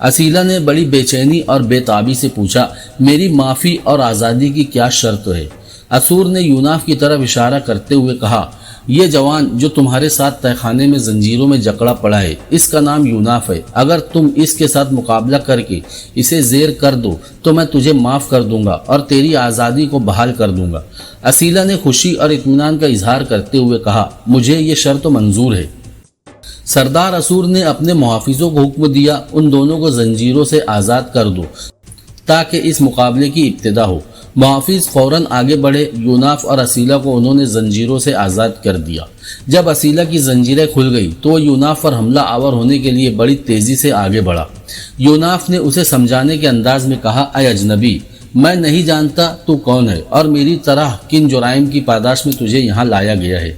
اسیلہ نے بڑی بے چینی اور بے تابی سے پوچھا، میری معافی اور آزادی کی کیا شرط ہے؟ اسور نے یوناف کی طرف اشارہ کرتے ہوئے کہا، یہ جوان جو تمہارے ساتھ تہ خانے میں زنجیروں میں جکڑا پڑا ہے، اس کا نام یوناف ہے۔ اگر تم اس کے ساتھ مقابلہ کر کے اسے زیر کر دو تو میں تجھے معاف کر دوں گا اور تیری آزادی کو بحال کر دوں گا۔ اسیلہ نے خوشی اور اطمینان کا اظہار کرتے ہوئے کہا، مجھے یہ شرط منظور ہے۔ سردار اسور نے اپنے محافظوں کو حکم دیا، ان دونوں کو زنجیروں سے آزاد کر دو تاکہ اس مقابلے کی ابتدا ہو۔ محافظ فوراً آگے بڑھے، یوناف اور اسیلہ کو انہوں نے زنجیروں سے آزاد کر دیا۔ جب اسیلہ کی زنجیریں کھل گئی تو وہ یوناف پر حملہ آور ہونے کے لیے بڑی تیزی سے آگے بڑھا۔ یوناف نے اسے سمجھانے کے انداز میں کہا، اے اجنبی، میں نہیں جانتا تو کون ہے اور میری طرح کن جرائم کی پاداش میں تجھے یہاں لایا گیا ہے،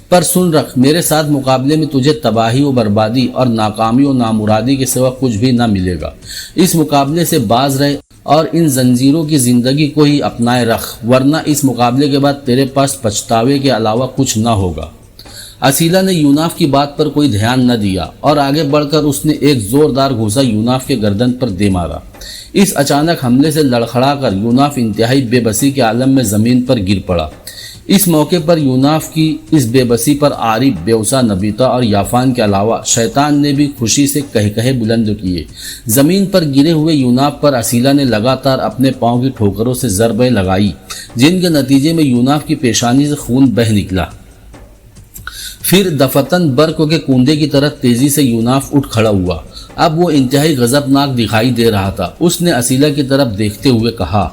پر سن رکھ، میرے ساتھ مقابلے میں تجھے تباہی و بربادی اور ناکامی و نامرادی کے سوا کچھ بھی نہ ملے گا۔ اس مقابلے سے باز رہے اور ان زنجیروں کی زندگی کو ہی اپنائے رکھ، ورنہ اس مقابلے کے بعد تیرے پاس پچھتاوے کے علاوہ کچھ نہ ہوگا۔ اسیلہ نے یوناف کی بات پر کوئی دھیان نہ دیا اور آگے بڑھ کر اس نے ایک زوردار گھوسا یوناف کے گردن پر دے مارا۔ اس اچانک حملے سے لڑکھڑا کر یوناف انتہائی بے بسی کے عالم میں زمین پر گر پڑا۔ اس موقع پر یوناف کی اس بے بسی پر عارب، بیوسا، نبیتا اور یافان کے علاوہ شیطان نے بھی خوشی سے کہے بلند کیے۔ زمین پر گرے ہوئے یوناف پر اسیلہ نے لگاتار اپنے پاؤں کی ٹھوکروں سے ضربیں لگائی، جن کے نتیجے میں یوناف کی پیشانی سے خون بہہ نکلا۔ پھر دفتن برق کے کوندے کی طرح تیزی سے یوناف اٹھ کھڑا ہوا۔ اب وہ انتہائی غضبناک دکھائی دے رہا تھا۔ اس نے اسیلہ کی طرف دیکھتے ہوئے کہا،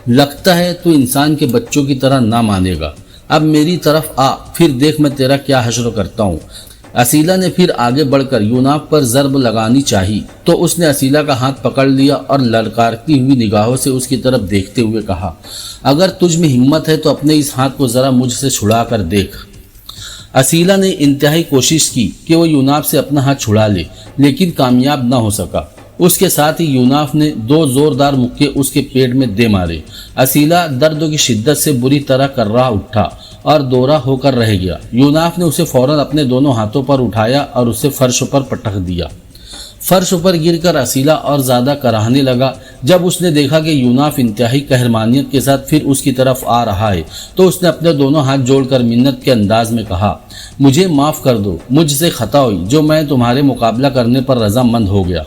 لگتا ہے تو انسان کے بچوں کی طرح نہ مانے گا، اب میری طرف آ، پھر دیکھ میں تیرا کیا حشر کرتا ہوں۔ اسیلہ نے پھر آگے بڑھ کر یوناف پر ضرب لگانی چاہی تو اس نے اسیلہ کا ہاتھ پکڑ لیا اور للکارتی ہوئی نگاہوں سے اس کی طرف دیکھتے ہوئے کہا، اگر تجھ میں ہمت ہے تو اپنے اس ہاتھ کو ذرا مجھ سے چھڑا کر دیکھ۔ اسیلہ نے انتہائی کوشش کی کہ وہ یوناف سے اپنا ہاتھ چھڑا لے، لیکن کامیاب نہ ہو سکا۔ اس کے ساتھ ہی یوناف نے 2 زوردار مکے اس کے پیٹ میں دے مارے۔ اسیلہ درد کی شدت سے بری طرح کرا اٹھا اور دورہ ہو کر رہ گیا۔ یوناف نے اسے فوراً اپنے دونوں ہاتھوں پر اٹھایا اور اسے فرش پر پٹک دیا۔ فرش پر گر کر اسیلہ اور زیادہ کراہنے لگا۔ جب اس نے دیکھا کہ یوناف انتہائی قہرمانیت کے ساتھ پھر اس کی طرف آ رہا ہے تو اس نے اپنے دونوں ہاتھ جوڑ کر منت کے انداز میں کہا، مجھے معاف کر دو، مجھ سے خطا ہوئی جو میں تمہارے مقابلہ کرنے پر رضامند ہو گیا۔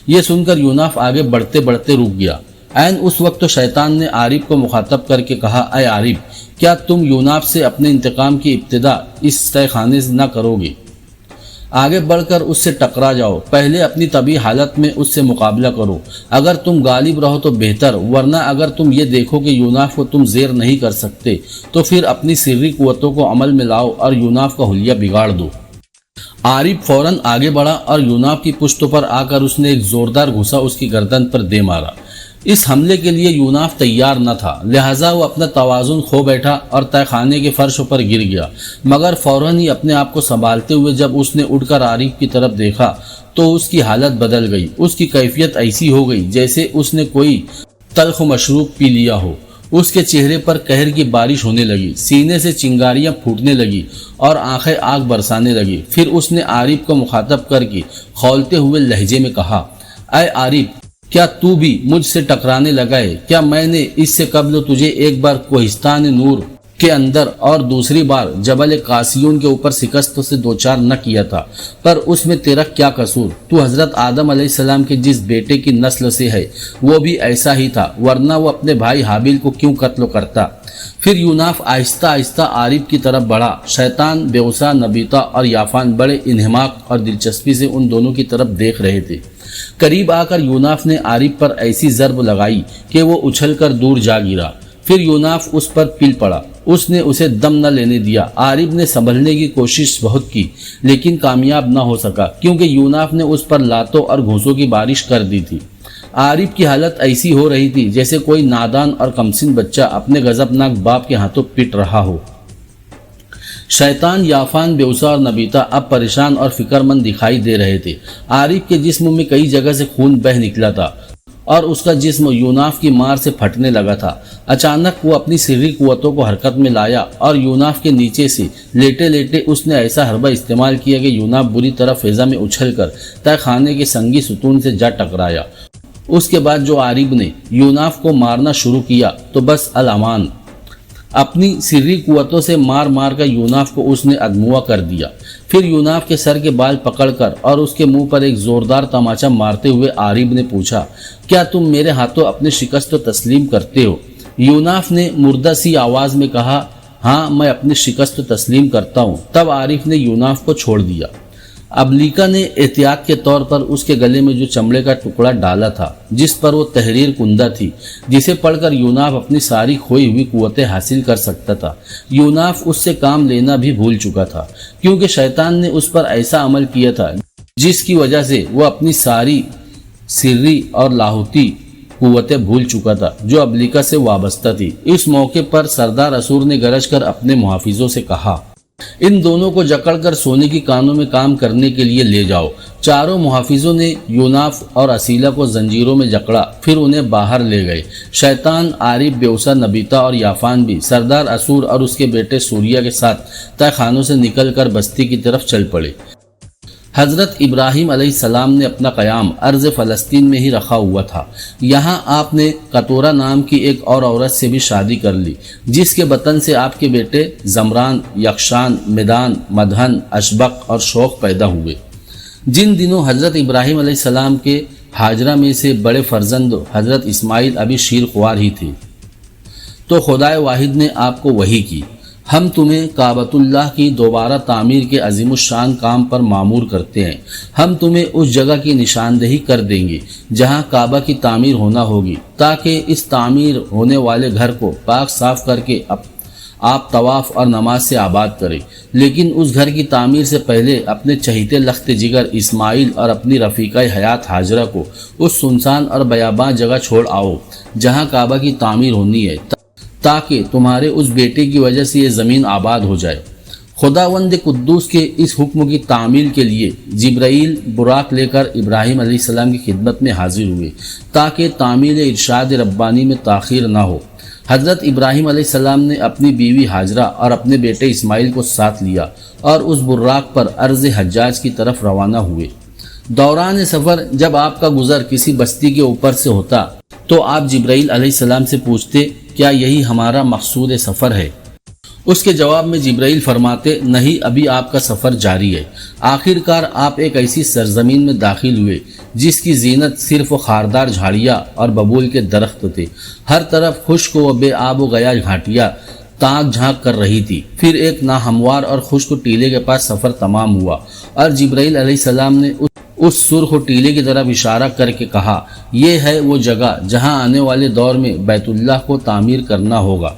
یہ سن کر یوناف آگے بڑھتے بڑھتے رک گیا۔ عین اس وقت تو شیطان نے عارب کو مخاطب کر کے کہا، اے عارب، کیا تم یوناف سے اپنے انتقام کی ابتدا اس تہ خانے سے نہ کرو گے؟ آگے بڑھ کر اس سے ٹکرا جاؤ، پہلے اپنی طبیعی حالت میں اس سے مقابلہ کرو۔ اگر تم غالب رہو تو بہتر، ورنہ اگر تم یہ دیکھو کہ یوناف کو تم زیر نہیں کر سکتے تو پھر اپنی سری قوتوں کو عمل میں لاؤ اور یوناف کا حلیہ بگاڑ دو۔ عارب فوراً آگے بڑھا اور یوناف کی پشت پر آ کر اس نے ایک زوردار گھوسا اس کی گردن پر دے مارا۔ اس حملے کے لیے یوناف تیار نہ تھا، لہٰذا وہ اپنا توازن کھو بیٹھا اور تہ خانے کے فرش پر گر گیا، مگر فوراً ہی اپنے آپ کو سنبھالتے ہوئے جب اس نے اٹھ کر عارب کی طرف دیکھا تو اس کی حالت بدل گئی۔ اس کی کیفیت ایسی ہو گئی جیسے اس نے کوئی تلخ مشروب پی لیا ہو۔ اس کے چہرے پر قہر کی بارش ہونے لگی، سینے سے چنگاریاں پھوٹنے لگی اور آنکھیں آگ برسانے لگی۔ پھر اس نے عارب کو مخاطب کر کے کھولتے ہوئے لہجے میں کہا، اے عارب، کیا تو بھی مجھ سے ٹکرانے لگا ہے؟ کیا میں نے اس سے قبل تجھے ایک بار کوہستان نور کے اندر اور دوسری بار جبل قاسیون کے اوپر شکست سے دوچار نہ کیا تھا؟ پر اس میں تیرا کیا قصور؟ تو حضرت آدم علیہ السلام کے جس بیٹے کی نسل سے ہے وہ بھی ایسا ہی تھا، ورنہ وہ اپنے بھائی حابیل کو کیوں قتل کرتا؟ پھر یوناف آہستہ آہستہ عارب کی طرف بڑھا۔ شیطان، بیوسا، نبیتا اور یافان بڑے انہماک اور دلچسپی سے ان دونوں کی طرف دیکھ رہے تھے۔ قریب آ کر یوناف نے عارب پر ایسی ضرب لگائی کہ وہ اچھل کر دور جا گرا۔ پھر یوناف اس پر پل پڑا، اس نے اسے دم نہ لینے دیا۔ عارب نے سنبھلنے کی کوشش بہت کی لیکن کامیاب نہ ہو سکا، کیونکہ یوناف نے اس پر لاتوں اور گھوسوں کی بارش کر دی تھی۔ عارب کی حالت ایسی ہو رہی تھی جیسے کوئی نادان اور کمسن بچہ اپنے غضبناک باپ کے ہاتھوں پٹ رہا ہو۔ شیطان، یافان، بیوسا اور نبیتا اب پریشان اور فکر مند دکھائی دے رہے تھے۔ عارب کے جسم میں کئی جگہ سے خون بہہ نکلا تھا اور اس کا جسم یوناف کی مار سے پھٹنے لگا تھا۔ اچانک وہ اپنی سری قوتوں کو حرکت میں لایا اور یوناف کے نیچے سے لیٹے لیٹے اس نے ایسا حربہ استعمال کیا کہ یوناف بری طرح فضا میں اچھل کر تہ خانے کے سنگی ستون سے جا ٹکرایا۔ اس کے بعد جو عارب نے یوناف کو مارنا شروع کیا تو بس الامان، اپنی سری قوتوں سے مار مار کر یوناف کو اس نے ادموا کر دیا۔ پھر یوناف کے سر کے بال پکڑ کر اور اس کے منہ پر ایک زوردار تماچا مارتے ہوئے عارب نے پوچھا، کیا تم میرے ہاتھوں اپنی شکست تسلیم کرتے ہو؟ یوناف نے مردہ سی آواز میں کہا، ہاں میں اپنی شکست تسلیم کرتا ہوں۔ تب عارف نے یوناف کو چھوڑ دیا۔ ابلیکا نے احتیاط کے طور پر اس کے گلے میں جو چمڑے کا ٹکڑا ڈالا تھا جس پر وہ تحریر کندہ تھی، جسے پڑھ کر یوناف اپنی ساری کھوئی ہوئی قوتیں حاصل کر سکتا تھا، یوناف اس سے کام لینا بھی بھول چکا تھا، کیونکہ شیطان نے اس پر ایسا عمل کیا تھا جس کی وجہ سے وہ اپنی ساری سری اور لاہوتی قوتیں بھول چکا تھا جو ابلیکا سے وابستہ تھی۔ اس موقع پر سردار اسور نے گرج کر اپنے محافظوں سے کہا، ان دونوں کو جکڑ کر سونے کی کانوں میں کام کرنے کے لیے لے جاؤ۔ چاروں محافظوں نے یوناف اور اسیلہ کو زنجیروں میں جکڑا، پھر انہیں باہر لے گئے۔ شیطان، عارف، بیوسا، نبیتا اور یافان بھی سردار اسور اور اس کے بیٹے سوریا کے ساتھ تہ خانوں سے نکل کر بستی کی طرف چل پڑے۔ حضرت ابراہیم علیہ السلام نے اپنا قیام ارض فلسطین میں ہی رکھا ہوا تھا۔ یہاں آپ نے کتورہ نام کی ایک اور عورت سے بھی شادی کر لی، جس کے بطن سے آپ کے بیٹے زمران، یکشان، مدان، مدہن، اشبق اور شوق پیدا ہوئے۔ جن دنوں حضرت ابراہیم علیہ السلام کے ہاجرہ میں سے بڑے فرزند حضرت اسماعیل ابھی شیر خوار ہی تھے، تو خدائے واحد نے آپ کو وحی کی، ہم تمہیں کعبۃ اللہ کی دوبارہ تعمیر کے عظیم الشان کام پر مامور کرتے ہیں۔ ہم تمہیں اس جگہ کی نشاندہی کر دیں گے جہاں کعبہ کی تعمیر ہونا ہوگی، تاکہ اس تعمیر ہونے والے گھر کو پاک صاف کر کے آپ طواف اور نماز سے آباد کریں، لیکن اس گھر کی تعمیر سے پہلے اپنے چہیتے لخت جگر اسماعیل اور اپنی رفیقہ حیات ہاجرہ کو اس سنسان اور بیاباں جگہ چھوڑ آؤ جہاں کعبہ کی تعمیر ہونی ہے، تاکہ تمہارے اس بیٹے کی وجہ سے یہ زمین آباد ہو جائے۔ خداوند قدوس کے اس حکم کی تعمیل کے لیے جبرائیل براق لے کر ابراہیم علیہ السلام کی خدمت میں حاضر ہوئے، تاکہ تعمیل ارشاد ربانی میں تاخیر نہ ہو۔ حضرت ابراہیم علیہ السلام نے اپنی بیوی ہاجرہ اور اپنے بیٹے اسماعیل کو ساتھ لیا اور اس براق پر ارض حجاج کی طرف روانہ ہوئے۔ دوران سفر جب آپ کا گزر کسی بستی کے اوپر سے ہوتا تو آپ جبرائیل علیہ السلام سے پوچھتے، کیا یہی ہمارا مقصود سفر ہے؟ اس کے جواب میں جبرائیل فرماتے، نہیں، ابھی آپ کا سفر جاری ہے۔ آخر کار آپ ایک ایسی سرزمین میں داخل ہوئے جس کی زینت صرف خاردار جھاڑیاں اور ببول کے درخت تھے۔ ہر طرف خشک و بے آب و گیا گھاٹیاں تاک جھانک کر رہی تھی۔ پھر ایک ناہموار اور خشک ٹیلے کے پاس سفر تمام ہوا اور جبرائیل علیہ السلام نے اس سرخ ٹیلے کی طرف اشارہ کر کے کہا، یہ ہے وہ جگہ جہاں آنے والے دور میں بیت اللہ کو تعمیر کرنا ہوگا۔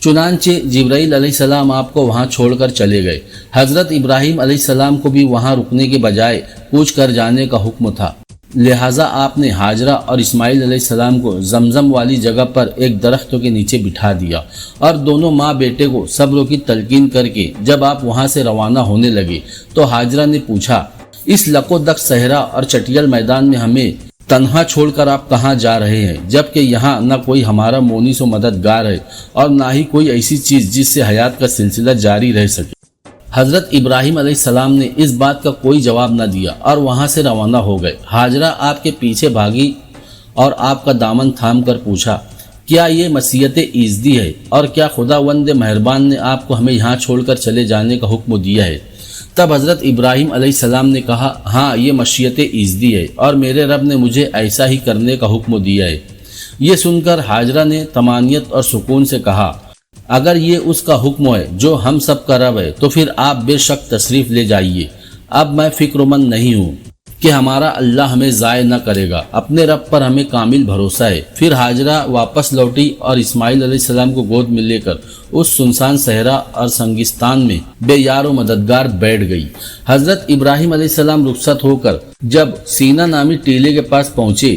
چنانچہ جبرائیل علیہ السلام آپ کو وہاں چھوڑ کر چلے گئے۔ حضرت ابراہیم علیہ السلام کو بھی وہاں رکنے کے بجائے کوچ کر جانے کا حکم تھا، لہٰذا آپ نے ہاجرہ اور اسماعیل علیہ السلام کو زمزم والی جگہ پر ایک درخت کے نیچے بٹھا دیا اور دونوں ماں بیٹے کو صبر کی تلقین کر کے جب آپ وہاں سے روانہ ہونے لگے تو ہاجرہ نے پوچھا، اس لک و دک صحرا اور چٹیل میدان میں ہمیں تنہا چھوڑ کر آپ کہاں جا رہے ہیں، جبکہ یہاں نہ کوئی ہمارا مونس و مددگار ہے اور نہ ہی کوئی ایسی چیز جس سے حیات کا سلسلہ جاری رہ سکے؟ حضرت ابراہیم علیہ السلام نے اس بات کا کوئی جواب نہ دیا اور وہاں سے روانہ ہو گئے۔ ہاجرہ آپ کے پیچھے بھاگی اور آپ کا دامن تھام کر پوچھا، کیا یہ مسیت ایزدی ہے اور کیا خداوند مہربان نے آپ کو ہمیں یہاں چھوڑ کر چلے جانے کا حکم دیا ہے؟ تب حضرت ابراہیم علیہ السلام نے کہا، ہاں، یہ مشیت ایزدی ہے اور میرے رب نے مجھے ایسا ہی کرنے کا حکم دیا ہے۔ یہ سن کر ہاجرہ نے طمانیت اور سکون سے کہا، اگر یہ اس کا حکم ہے جو ہم سب کا رب ہے تو پھر آپ بے شک تشریف لے جائیے۔ اب میں فکر مند نہیں ہوں کہ ہمارا اللہ ہمیں ضائع نہ کرے گا، اپنے رب پر ہمیں کامل بھروسہ ہے۔ پھر ہاجرہ واپس لوٹی اور اسماعیل علیہ السلام کو گود میں لے کر اس سنسان صحرا اور سنگستان میں بے یار و مددگار بیٹھ گئی۔ حضرت ابراہیم علیہ السلام رخصت ہو کر جب سینا نامی ٹیلے کے پاس پہنچے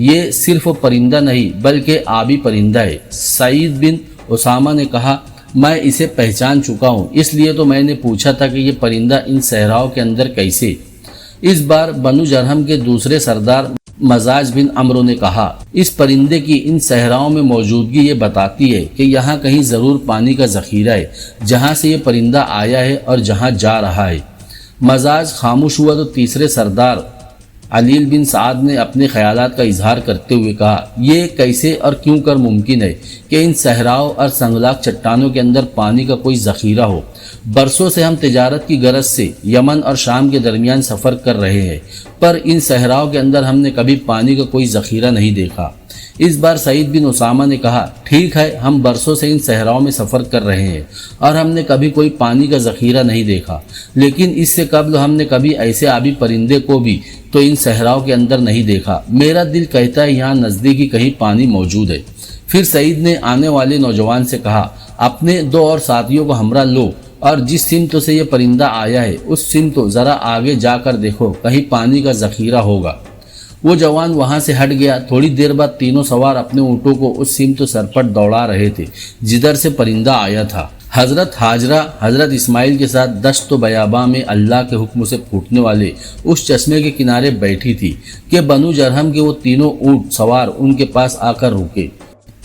یہ صرف پرندہ نہیں بلکہ آبی پرندہ ہے۔ سعید بن اسامہ نے کہا، میں اسے پہچان چکا ہوں، اس لیے تو میں نے پوچھا تھا کہ یہ پرندہ ان صحراؤں کے اندر کیسے۔ اس بار بنو جرہم کے دوسرے سردار مزاج بن عمرو نے کہا، اس پرندے کی ان صحراؤں میں موجودگی یہ بتاتی ہے کہ یہاں کہیں ضرور پانی کا ذخیرہ ہے جہاں سے یہ پرندہ آیا ہے اور جہاں جا رہا ہے۔ مزاج خاموش ہوا تو تیسرے سردار علیل بن سعد نے اپنے خیالات کا اظہار کرتے ہوئے کہا، یہ کیسے اور کیوں کر ممکن ہے کہ ان صحراؤں اور سنگلاخ چٹانوں کے اندر پانی کا کوئی ذخیرہ ہو؟ برسوں سے ہم تجارت کی غرض سے یمن اور شام کے درمیان سفر کر رہے ہیں، پر ان صحراؤں کے اندر ہم نے کبھی پانی کا کوئی ذخیرہ نہیں دیکھا۔ اس بار سعید بن اسامہ نے کہا، ٹھیک ہے، ہم برسوں سے ان صحراؤں میں سفر کر رہے ہیں اور ہم نے کبھی کوئی پانی کا ذخیرہ نہیں دیکھا، لیکن اس سے قبل ہم نے کبھی ایسے آبی پرندے کو بھی تو ان صحراؤں کے اندر نہیں دیکھا۔ میرا دل کہتا ہے یہاں نزدیک ہی کہیں پانی موجود ہے۔ پھر سعید نے آنے والے نوجوان سے کہا، اپنے 2 اور ساتھیوں کو ہمراہ لو اور جس سمت سے یہ پرندہ آیا ہے اس سمت ذرا آگے جا کر دیکھو، کہیں پانی کا ذخیرہ ہوگا۔ وہ جوان وہاں سے ہٹ گیا۔ تھوڑی دیر بعد تینوں سوار اپنے اونٹوں کو اس سمت سرپٹ دوڑا رہے تھے جدھر سے پرندہ آیا تھا۔ حضرت ہاجرہ حضرت اسماعیل کے ساتھ دشت و بیاباں میں اللہ کے حکم سے پھوٹنے والے اس چشمے کے کنارے بیٹھی تھی کہ بنو جرہم کے وہ تینوں اونٹ سوار ان کے پاس آ کر رکے۔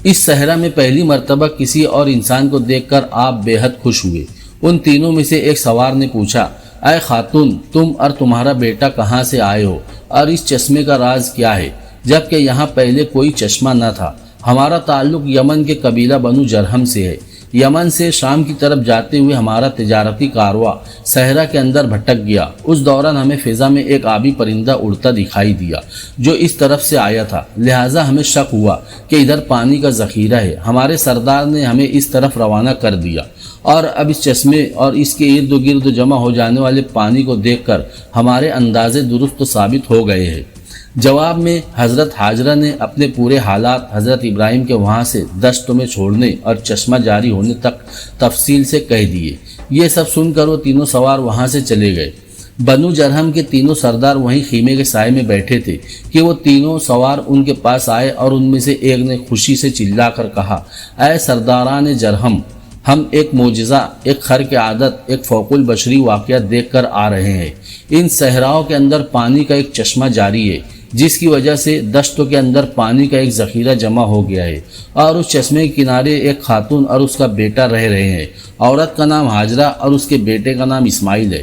اس صحرا میں پہلی مرتبہ کسی اور انسان کو دیکھ کر آپ بے حد خوش ہوئے۔ ان تینوں میں سے ایک سوار نے پوچھا، اے خاتون، تم اور تمہارا بیٹا کہاں سے آئے ہو اور اس چشمے کا راز کیا ہے، جبکہ یہاں پہلے کوئی چشمہ نہ تھا؟ ہمارا تعلق یمن کے قبیلہ بنو جرہم سے ہے۔ یمن سے شام کی طرف جاتے ہوئے ہمارا تجارتی کارواں صحرا کے اندر بھٹک گیا۔ اس دوران ہمیں فضا میں ایک آبی پرندہ اڑتا دکھائی دیا جو اس طرف سے آیا تھا، لہٰذا ہمیں شک ہوا کہ ادھر پانی کا ذخیرہ ہے۔ ہمارے سردار نے ہمیں اس طرف روانہ کر دیا اور اب اس چشمے اور اس کے ارد گرد جمع ہو جانے والے پانی کو دیکھ کر ہمارے اندازے درست ثابت ہو گئے ہیں۔ جواب میں حضرت ہاجرہ نے اپنے پورے حالات حضرت ابراہیم کے وہاں سے دشت میں چھوڑنے اور چشمہ جاری ہونے تک تفصیل سے کہہ دیے۔ یہ سب سن کر وہ تینوں سوار وہاں سے چلے گئے۔ بنو جرہم کے تینوں سردار وہیں خیمے کے سائے میں بیٹھے تھے کہ وہ تینوں سوار ان کے پاس آئے اور ان میں سے ایک نے خوشی سے چلا کر کہا، اے سرداران جرہم، ہم ایک معجزہ، ایک خرق عادت، ایک فوق البشری واقعہ دیکھ کر آ رہے ہیں۔ ان صحراؤں کے اندر پانی کا ایک چشمہ جاری ہے جس کی وجہ سے دشتوں کے اندر پانی کا ایک ذخیرہ جمع ہو گیا ہے، اور اس چشمے کے کنارے ایک خاتون اور اس کا بیٹا رہ رہے ہیں۔ عورت کا نام ہاجرہ اور اس کے بیٹے کا نام اسماعیل ہے۔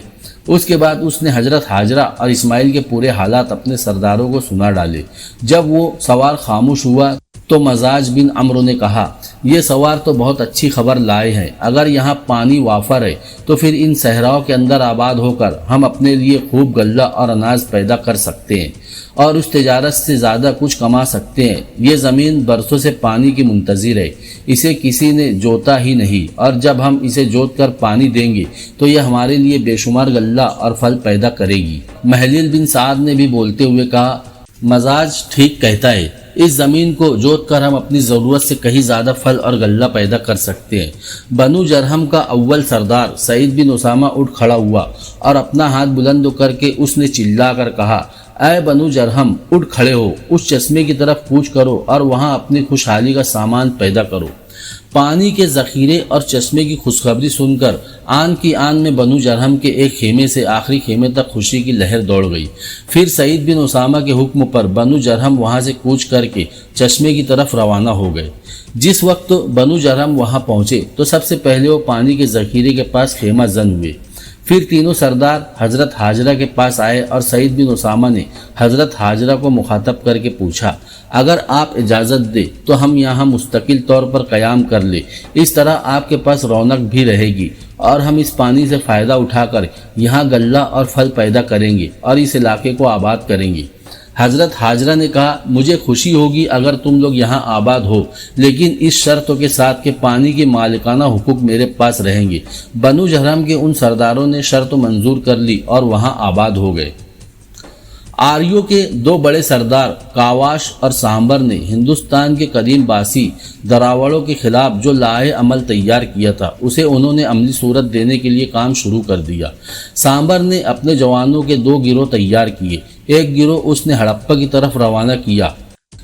اس کے بعد اس نے حضرت ہاجرہ اور اسماعیل کے پورے حالات اپنے سرداروں کو سنا ڈالے۔ جب وہ سوار خاموش ہوا تو مزاج بن عمرو نے کہا، یہ سوار تو بہت اچھی خبر لائے ہیں۔ اگر یہاں پانی وافر ہے تو پھر ان صحراؤں کے اندر آباد ہو کر ہم اپنے لیے خوب غلہ اور اناج پیدا کر سکتے ہیں اور اس تجارت سے زیادہ کچھ کما سکتے ہیں۔ یہ زمین برسوں سے پانی کی منتظر ہے، اسے کسی نے جوتا ہی نہیں، اور جب ہم اسے جوت کر پانی دیں گے تو یہ ہمارے لیے بے شمار غلہ اور پھل پیدا کرے گی۔ محلیل بن سعد نے بھی بولتے ہوئے کہا، مزاج ٹھیک کہتا ہے، اس زمین کو جوت کر ہم اپنی ضرورت سے کہیں زیادہ پھل اور غلہ پیدا کر سکتے ہیں۔ بنو جرہم کا اول سردار سعید بن اسامہ اٹھ کھڑا ہوا اور اپنا ہاتھ بلند کر کے اس نے چلا کر کہا، اے بنو جرہم، اٹھ کھڑے ہو، اس چشمے کی طرف کوچ کرو اور وہاں اپنی خوشحالی کا سامان پیدا کرو۔ پانی کے ذخیرے اور چشمے کی خوشخبری سن کر آن کی آن میں بنو جرہم کے ایک خیمے سے آخری خیمے تک خوشی کی لہر دوڑ گئی۔ پھر سعید بن اسامہ کے حکم پر بنو جرہم وہاں سے کوچ کر کے چشمے کی طرف روانہ ہو گئے۔ جس وقت بنو جرہم وہاں پہنچے تو سب سے پہلے وہ پانی کے ذخیرے کے پاس خیمہ زن ہوئے۔ پھر تینوں سردار حضرت ہاجرہ کے پاس آئے اور سعید بن اسامہ نے حضرت ہاجرہ کو مخاطب کر کے پوچھا، اگر آپ اجازت دیں تو ہم یہاں مستقل طور پر قیام کر لیں، اس طرح آپ کے پاس رونق بھی رہے گی اور ہم اس پانی سے فائدہ اٹھا کر یہاں غلہ اور پھل پیدا کریں گے اور اس علاقے کو آباد کریں گے۔ حضرت ہاجرہ نے کہا، مجھے خوشی ہوگی اگر تم لوگ یہاں آباد ہو، لیکن اس شرطوں کے ساتھ کہ پانی کے مالکانہ حقوق میرے پاس رہیں گے۔ بنو جرہم کے ان سرداروں نے شرط منظور کر لی اور وہاں آباد ہو گئے۔ آریوں کے 2 بڑے سردار کاواش اور سامبر نے ہندوستان کے قدیم باسی دراوڑوں کے خلاف جو لائحہ عمل تیار کیا تھا اسے انہوں نے عملی صورت دینے کے لیے کام شروع کر دیا۔ سامبر نے اپنے جوانوں کے 2 گروہ تیار کیے۔ ایک گروہ اس نے ہڑپا کی طرف روانہ کیا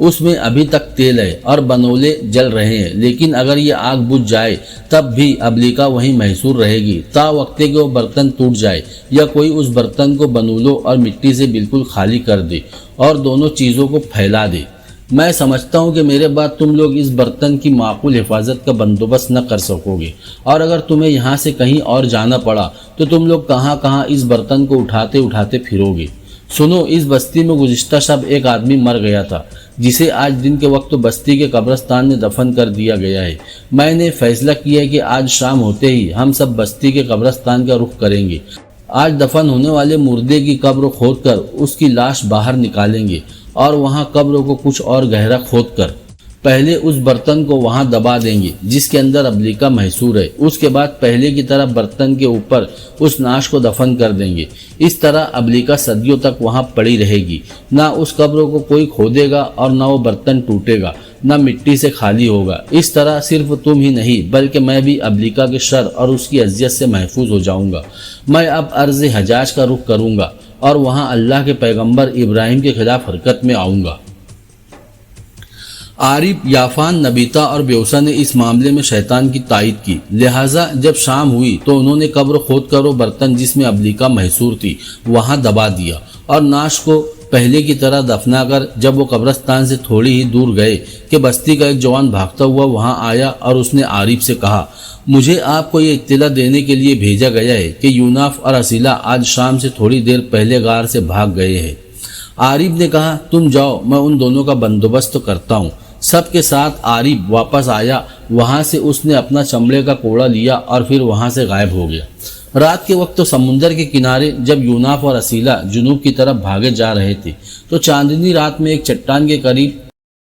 اس میں ابھی تک تیل ہے اور بنولے جل رہے ہیں، لیکن اگر یہ آگ بجھ جائے تب بھی ابلیکا وہیں محصور رہے گی تا وقتے کہ وہ برتن ٹوٹ جائے یا کوئی اس برتن کو بنولوں اور مٹی سے بالکل خالی کر دے اور دونوں چیزوں کو پھیلا دے۔ میں سمجھتا ہوں کہ میرے بعد تم لوگ اس برتن کی معقول حفاظت کا بندوبست نہ کر سکو گے، اور اگر تمہیں یہاں سے کہیں اور جانا پڑا تو تم لوگ کہاں کہاں اس برتن کو اٹھاتے اٹھاتے پھرو گے۔ سنو، اس بستی میں گزشتہ شب ایک آدمی مر گیا تھا جسے آج دن کے وقت بستی کے قبرستان میں دفن کر دیا گیا ہے۔ میں نے فیصلہ کیا ہے کہ آج شام ہوتے ہی ہم سب بستی کے قبرستان کا رخ کریں گے۔ آج دفن ہونے والے مردے کی قبر کھود کر اس کی لاش باہر نکالیں گے اور وہاں قبر کو کچھ اور گہرا کھود کر پہلے اس برتن کو وہاں دبا دیں گے جس کے اندر ابلیکا محصور ہے۔ اس کے بعد پہلے کی طرح برتن کے اوپر اس ناش کو دفن کر دیں گے۔ اس طرح ابلیکا صدیوں تک وہاں پڑی رہے گی، نہ اس قبر کو کوئی کھودے گا اور نہ وہ برتن ٹوٹے گا، نہ مٹی سے خالی ہوگا۔ اس طرح صرف تم ہی نہیں بلکہ میں بھی ابلیکا کے شر اور اس کی اذیت سے محفوظ ہو جاؤں گا۔ میں اب ارض حجاز کا رخ کروں گا اور وہاں اللہ کے پیغمبر ابراہیم کے خلاف حرکت میں آؤں گا۔ عارب، یافان، نبیتا اور بیوسا نے اس معاملے میں شیطان کی تائید کی، لہٰذا جب شام ہوئی تو انہوں نے قبر کھود کر وہ برتن جس میں ابلیکا محصور تھی وہاں دبا دیا اور ناش کو پہلے کی طرح دفنا کر جب وہ قبرستان سے تھوڑی ہی دور گئے کہ بستی کا ایک جوان بھاگتا ہوا وہاں آیا اور اس نے عارب سے کہا، مجھے آپ کو یہ اطلاع دینے کے لیے بھیجا گیا ہے کہ یوناف اور اسیلا آج شام سے تھوڑی دیر پہلے غار سے بھاگ گئے ہیں۔ عارب نے کہا، تم جاؤ، میں ان دونوں کا بندوبست کرتا ہوں۔ سب کے ساتھ عارب واپس آیا، وہاں سے اس نے اپنا چمڑے کا کوڑا لیا اور پھر وہاں سے غائب ہو گیا۔ رات کے وقت تو سمندر کے کنارے جب یوناف اور اسیلا جنوب کی طرف بھاگے جا رہے تھے تو چاندنی رات میں ایک چٹان کے قریب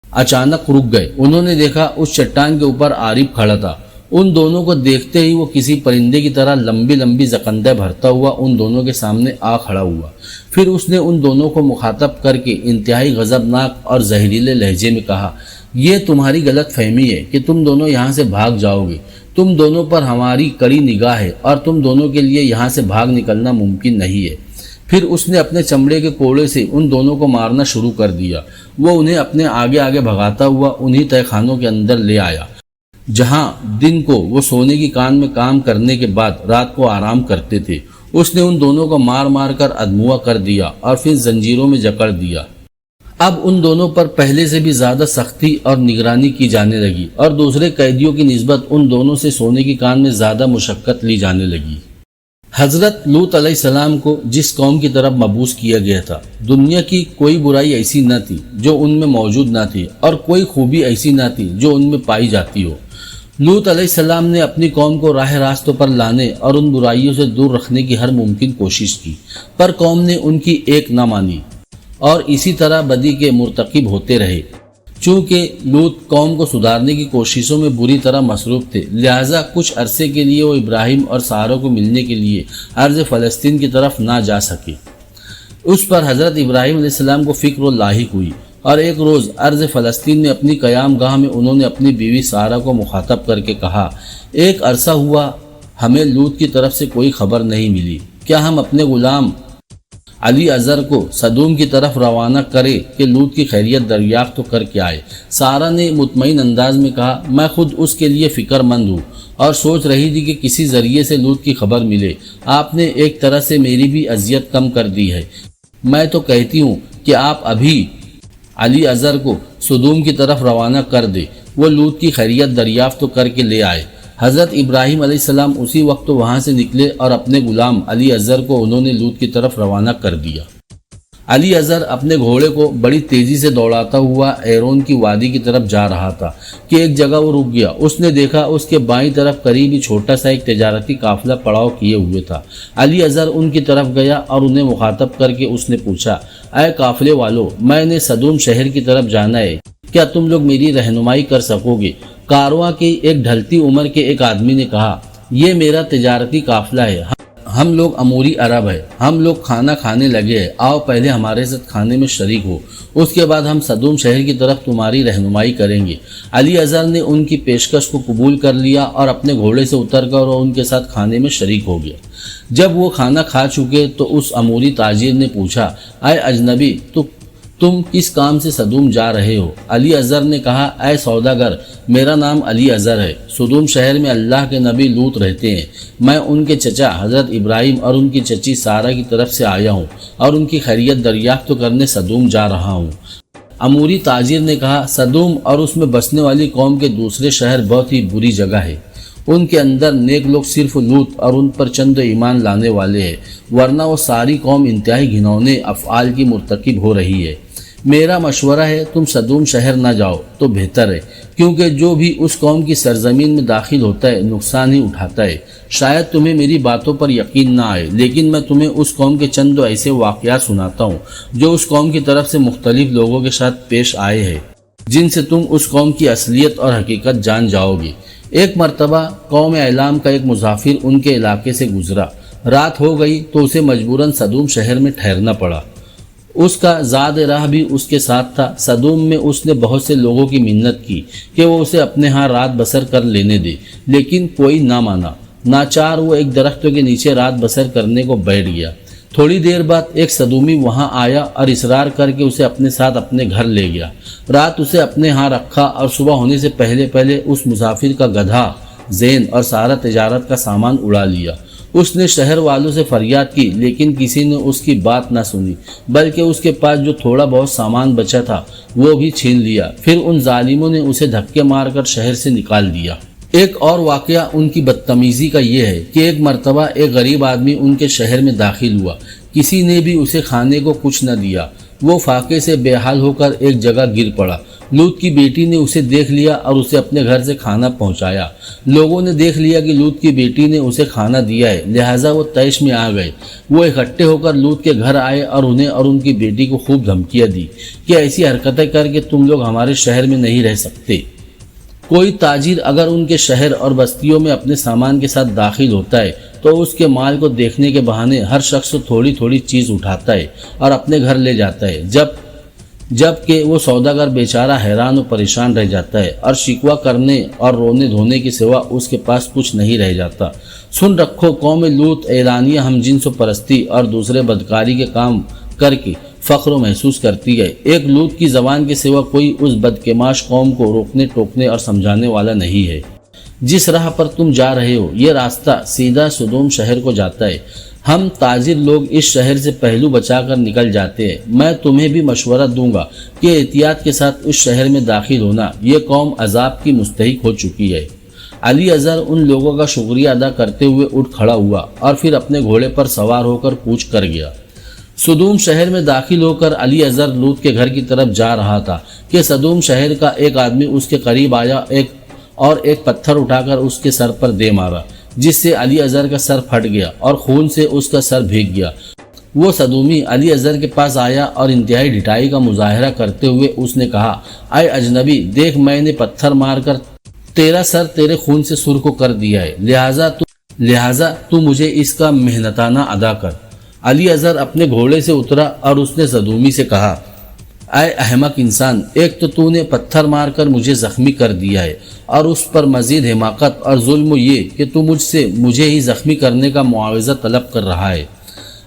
اچانک رک گئے۔ انہوں نے دیکھا اس چٹان کے اوپر عارب کھڑا تھا۔ ان دونوں کو دیکھتے ہی وہ کسی پرندے کی طرح لمبی لمبی زکندیں بھرتا ہوا ان دونوں کے سامنے آ کھڑا ہوا۔ پھر اس نے ان دونوں کو مخاطب کر کے انتہائی غضبناک اور زہریلے لہجے میں کہا، یہ تمہاری غلط فہمی ہے کہ تم دونوں یہاں سے بھاگ جاؤ گے۔ تم دونوں پر ہماری کڑی نگاہ ہے اور تم دونوں کے لیے یہاں سے بھاگ نکلنا ممکن نہیں ہے۔ پھر اس نے اپنے چمڑے کے کوڑے سے ان دونوں کو مارنا شروع کر دیا۔ وہ انہیں اپنے آگے آگے بھگاتا ہوا انہی تہہ خانوں کے اندر لے آیا جہاں دن کو وہ سونے کی کان میں کام کرنے کے بعد رات کو آرام کرتے تھے۔ اس نے ان دونوں کو مار مار کر ادموا کر دیا اور پھر زنجیروں میں جکڑ دیا۔ اب ان دونوں پر پہلے سے بھی زیادہ سختی اور نگرانی کی جانے لگی اور دوسرے قیدیوں کی نسبت ان دونوں سے سونے کی کان میں زیادہ مشقت لی جانے لگی۔ حضرت لوط علیہ السلام کو جس قوم کی طرف مبعوث کیا گیا تھا، دنیا کی کوئی برائی ایسی نہ تھی جو ان میں موجود نہ تھی اور کوئی خوبی ایسی نہ تھی جو ان میں پائی جاتی ہو۔ لوط علیہ السلام نے اپنی قوم کو راہ راستوں پر لانے اور ان برائیوں سے دور رکھنے کی ہر ممکن کوشش کی، پر قوم نے ان کی ایک نہ مانی اور اسی طرح بدی کے مرتکب ہوتے رہے۔ چونکہ لوط قوم کو سدھارنے کی کوششوں میں بری طرح مصروف تھے، لہٰذا کچھ عرصے کے لیے وہ ابراہیم اور سارہ کو ملنے کے لیے ارض فلسطین کی طرف نہ جا سکے۔ اس پر حضرت ابراہیم علیہ السلام کو فکر و لاحق ہوئی اور ایک روز ارض فلسطین میں اپنی قیام گاہ میں انہوں نے اپنی بیوی سارہ کو مخاطب کر کے کہا، ایک عرصہ ہوا ہمیں لوط کی طرف سے کوئی خبر نہیں ملی، کیا ہم اپنے غلام علی ازر کو سدوم کی طرف روانہ کرے کہ لوط کی خیریت دریافت تو کر کے آئے؟ سارہ نے مطمئن انداز میں کہا، میں خود اس کے لیے فکر مند ہوں اور سوچ رہی تھی کہ کسی ذریعے سے لوط کی خبر ملے۔ آپ نے ایک طرح سے میری بھی اذیت کم کر دی ہے۔ میں تو کہتی ہوں کہ آپ ابھی علی ازر کو سدوم کی طرف روانہ کر دے، وہ لوط کی خیریت دریافت تو کر کے لے آئے۔ حضرت ابراہیم علیہ السلام اسی وقت وہاں سے نکلے اور اپنے غلام علی ازر کو انہوں نے لوط کی طرف روانہ کر دیا۔ علی ازر اپنے گھوڑے کو بڑی تیزی سے دوڑاتا ہوا ایرون کی وادی کی طرف جا رہا تھا کہ ایک جگہ وہ رک گیا۔ اس نے دیکھا اس کے بائیں طرف قریب ہی چھوٹا سا ایک تجارتی قافلہ پڑاؤ کیے ہوئے تھا۔ علی ازر ان کی طرف گیا اور انہیں مخاطب کر کے اس نے پوچھا، اے قافلے والو، میں نے سدوم شہر کی طرف جانا ہے، کیا تم لوگ میری رہنمائی کر سکو گے؟ کارواں کی ایک ڈھلتی عمر کے ایک آدمی نے کہا، یہ میرا تجارتی قافلہ ہے، ہم لوگ اموری عرب ہیں، ہم لوگ کھانا کھانے لگے ہیں، آؤ پہلے ہمارے ساتھ کھانے میں شریک ہو، اس کے بعد ہم سدوم شہر کی طرف تمہاری رہنمائی کریں گے۔ علی ازر نے ان کی پیشکش کو قبول کر لیا اور اپنے گھوڑے سے اتر کر ان کے ساتھ کھانے میں شریک ہو گیا۔ جب وہ کھانا کھا چکے تو اس اموری تاجر نے پوچھا، اے اجنبی، تم کس کام سے صدوم جا رہے ہو؟ علی اذر نے کہا، اے سوداگر، میرا نام علی اذر ہے، صدوم شہر میں اللہ کے نبی لوط رہتے ہیں، میں ان کے چچا حضرت ابراہیم اور ان کی چچی سارہ کی طرف سے آیا ہوں اور ان کی خیریت دریافت کرنے صدوم جا رہا ہوں۔ اموری تاجر نے کہا، صدوم اور اس میں بسنے والی قوم کے دوسرے شہر بہت ہی بری جگہ ہے، ان کے اندر نیک لوگ صرف لوط اور ان پر چند ایمان لانے والے ہیں، ورنہ وہ ساری قوم انتہائی گھنونے افعال کی مرتکب ہو رہی ہے۔ میرا مشورہ ہے تم صدوم شہر نہ جاؤ تو بہتر ہے، کیونکہ جو بھی اس قوم کی سرزمین میں داخل ہوتا ہے نقصان ہی اٹھاتا ہے۔ شاید تمہیں میری باتوں پر یقین نہ آئے، لیکن میں تمہیں اس قوم کے چند ایسے واقعات سناتا ہوں جو اس قوم کی طرف سے مختلف لوگوں کے ساتھ پیش آئے ہیں، جن سے تم اس قوم کی اصلیت اور حقیقت جان جاؤ گے۔ ایک مرتبہ قوم اعلام کا ایک مسافر ان کے علاقے سے گزرا، رات ہو گئی تو اسے مجبوراً صدوم شہر میں ٹھہرنا پڑا۔ اس کا زاد راہ بھی اس کے ساتھ تھا۔ صدوم میں اس نے بہت سے لوگوں کی منت کی کہ وہ اسے اپنے ہاں رات بسر کر لینے دے، لیکن کوئی نہ مانا۔ ناچار وہ ایک درختوں کے نیچے رات بسر کرنے کو بیٹھ گیا۔ تھوڑی دیر بعد ایک صدومی وہاں آیا اور اصرار کر کے اسے اپنے ساتھ اپنے گھر لے گیا۔ رات اسے اپنے ہاں رکھا اور صبح ہونے سے پہلے پہلے اس مسافر کا گدھا، زین اور سارا تجارت کا سامان اڑا لیا۔ اس نے شہر والوں سے فریاد کی، لیکن کسی نے اس کی بات نہ سنی، بلکہ اس کے پاس جو تھوڑا بہت سامان بچا تھا وہ بھی چھین لیا۔ پھر ان ظالموں نے اسے دھکے مار کر شہر سے نکال دیا۔ ایک اور واقعہ ان کی بدتمیزی کا یہ ہے کہ ایک مرتبہ ایک غریب آدمی ان کے شہر میں داخل ہوا، کسی نے بھی اسے کھانے کو کچھ نہ دیا۔ وہ فاقے سے بے حال ہو کر ایک جگہ گر پڑا۔ لوط کی بیٹی نے اسے دیکھ لیا اور اسے اپنے گھر سے کھانا پہنچایا۔ لوگوں نے دیکھ لیا کہ لوط کی بیٹی نے اسے کھانا دیا ہے، لہٰذا وہ طیش میں آ گئے۔ وہ اکٹھے ہو کر لوط کے گھر آئے اور انہیں اور ان کی بیٹی کو خوب دھمکیاں دی کہ ایسی حرکتیں کر کے تم لوگ ہمارے شہر میں نہیں رہ سکتے۔ کوئی تاجر اگر ان کے شہر اور بستیوں میں اپنے سامان کے ساتھ داخل ہوتا ہے تو اس کے مال کو دیکھنے کے بہانے ہر شخص تھوڑی تھوڑی چیز اٹھاتا ہے اور اپنے گھر لے جاتا ہے، جب کہ وہ سوداگر بیچارہ حیران و پریشان رہ جاتا ہے اور شکوہ کرنے اور رونے دھونے کے سوا اس کے پاس کچھ نہیں رہ جاتا۔ سن رکھو، قوم لوط اعلانیہ ہم جنس و پرستی اور دوسرے بدکاری کے کام کر کے فخر و محسوس کرتی ہے۔ ایک لوط کی زبان کے سوا کوئی اس بدکماش قوم کو روکنے ٹوکنے اور سمجھانے والا نہیں ہے۔ جس راہ پر تم جا رہے ہو یہ راستہ سیدھا صدوم شہر کو جاتا ہے۔ ہم تاجر لوگ اس شہر سے پہلو بچا کر نکل جاتے ہیں۔ میں تمہیں بھی مشورہ دوں گا کہ احتیاط کے ساتھ اس شہر میں داخل ہونا، یہ قوم عذاب کی مستحق ہو چکی ہے۔ علی اذر ان لوگوں کا شکریہ ادا کرتے ہوئے اٹھ کھڑا ہوا اور پھر اپنے گھوڑے پر سوار ہو کر کوچ کر گیا۔ صدوم شہر میں داخل ہو کر علی اذر لوط کے گھر کی طرف جا رہا تھا کہ صدوم شہر کا ایک آدمی اس کے قریب آیا اور ایک پتھر اٹھا کر اس کے سر پر دے مارا، جس سے علی اذر کا سر پھٹ گیا اور خون سے اس کا سر بھیگ گیا۔ وہ صدومی علی اذر کے پاس آیا اور انتہائی ڈٹائی کا مظاہرہ کرتے ہوئے اس نے کہا، اے اجنبی، دیکھ میں نے پتھر مار کر تیرا سر تیرے خون سے سرخ کر دیا ہے، لہٰذا تو مجھے اس کا محنتانہ ادا کر۔ علی اذر اپنے گھوڑے سے اترا اور اس نے صدومی سے کہا، اے احمق انسان، ایک تو نے پتھر مار کر مجھے زخمی کر دیا ہے اور اس پر مزید حماقت اور ظلم یہ کہ تو مجھے ہی زخمی کرنے کا معاوضہ طلب کر رہا ہے۔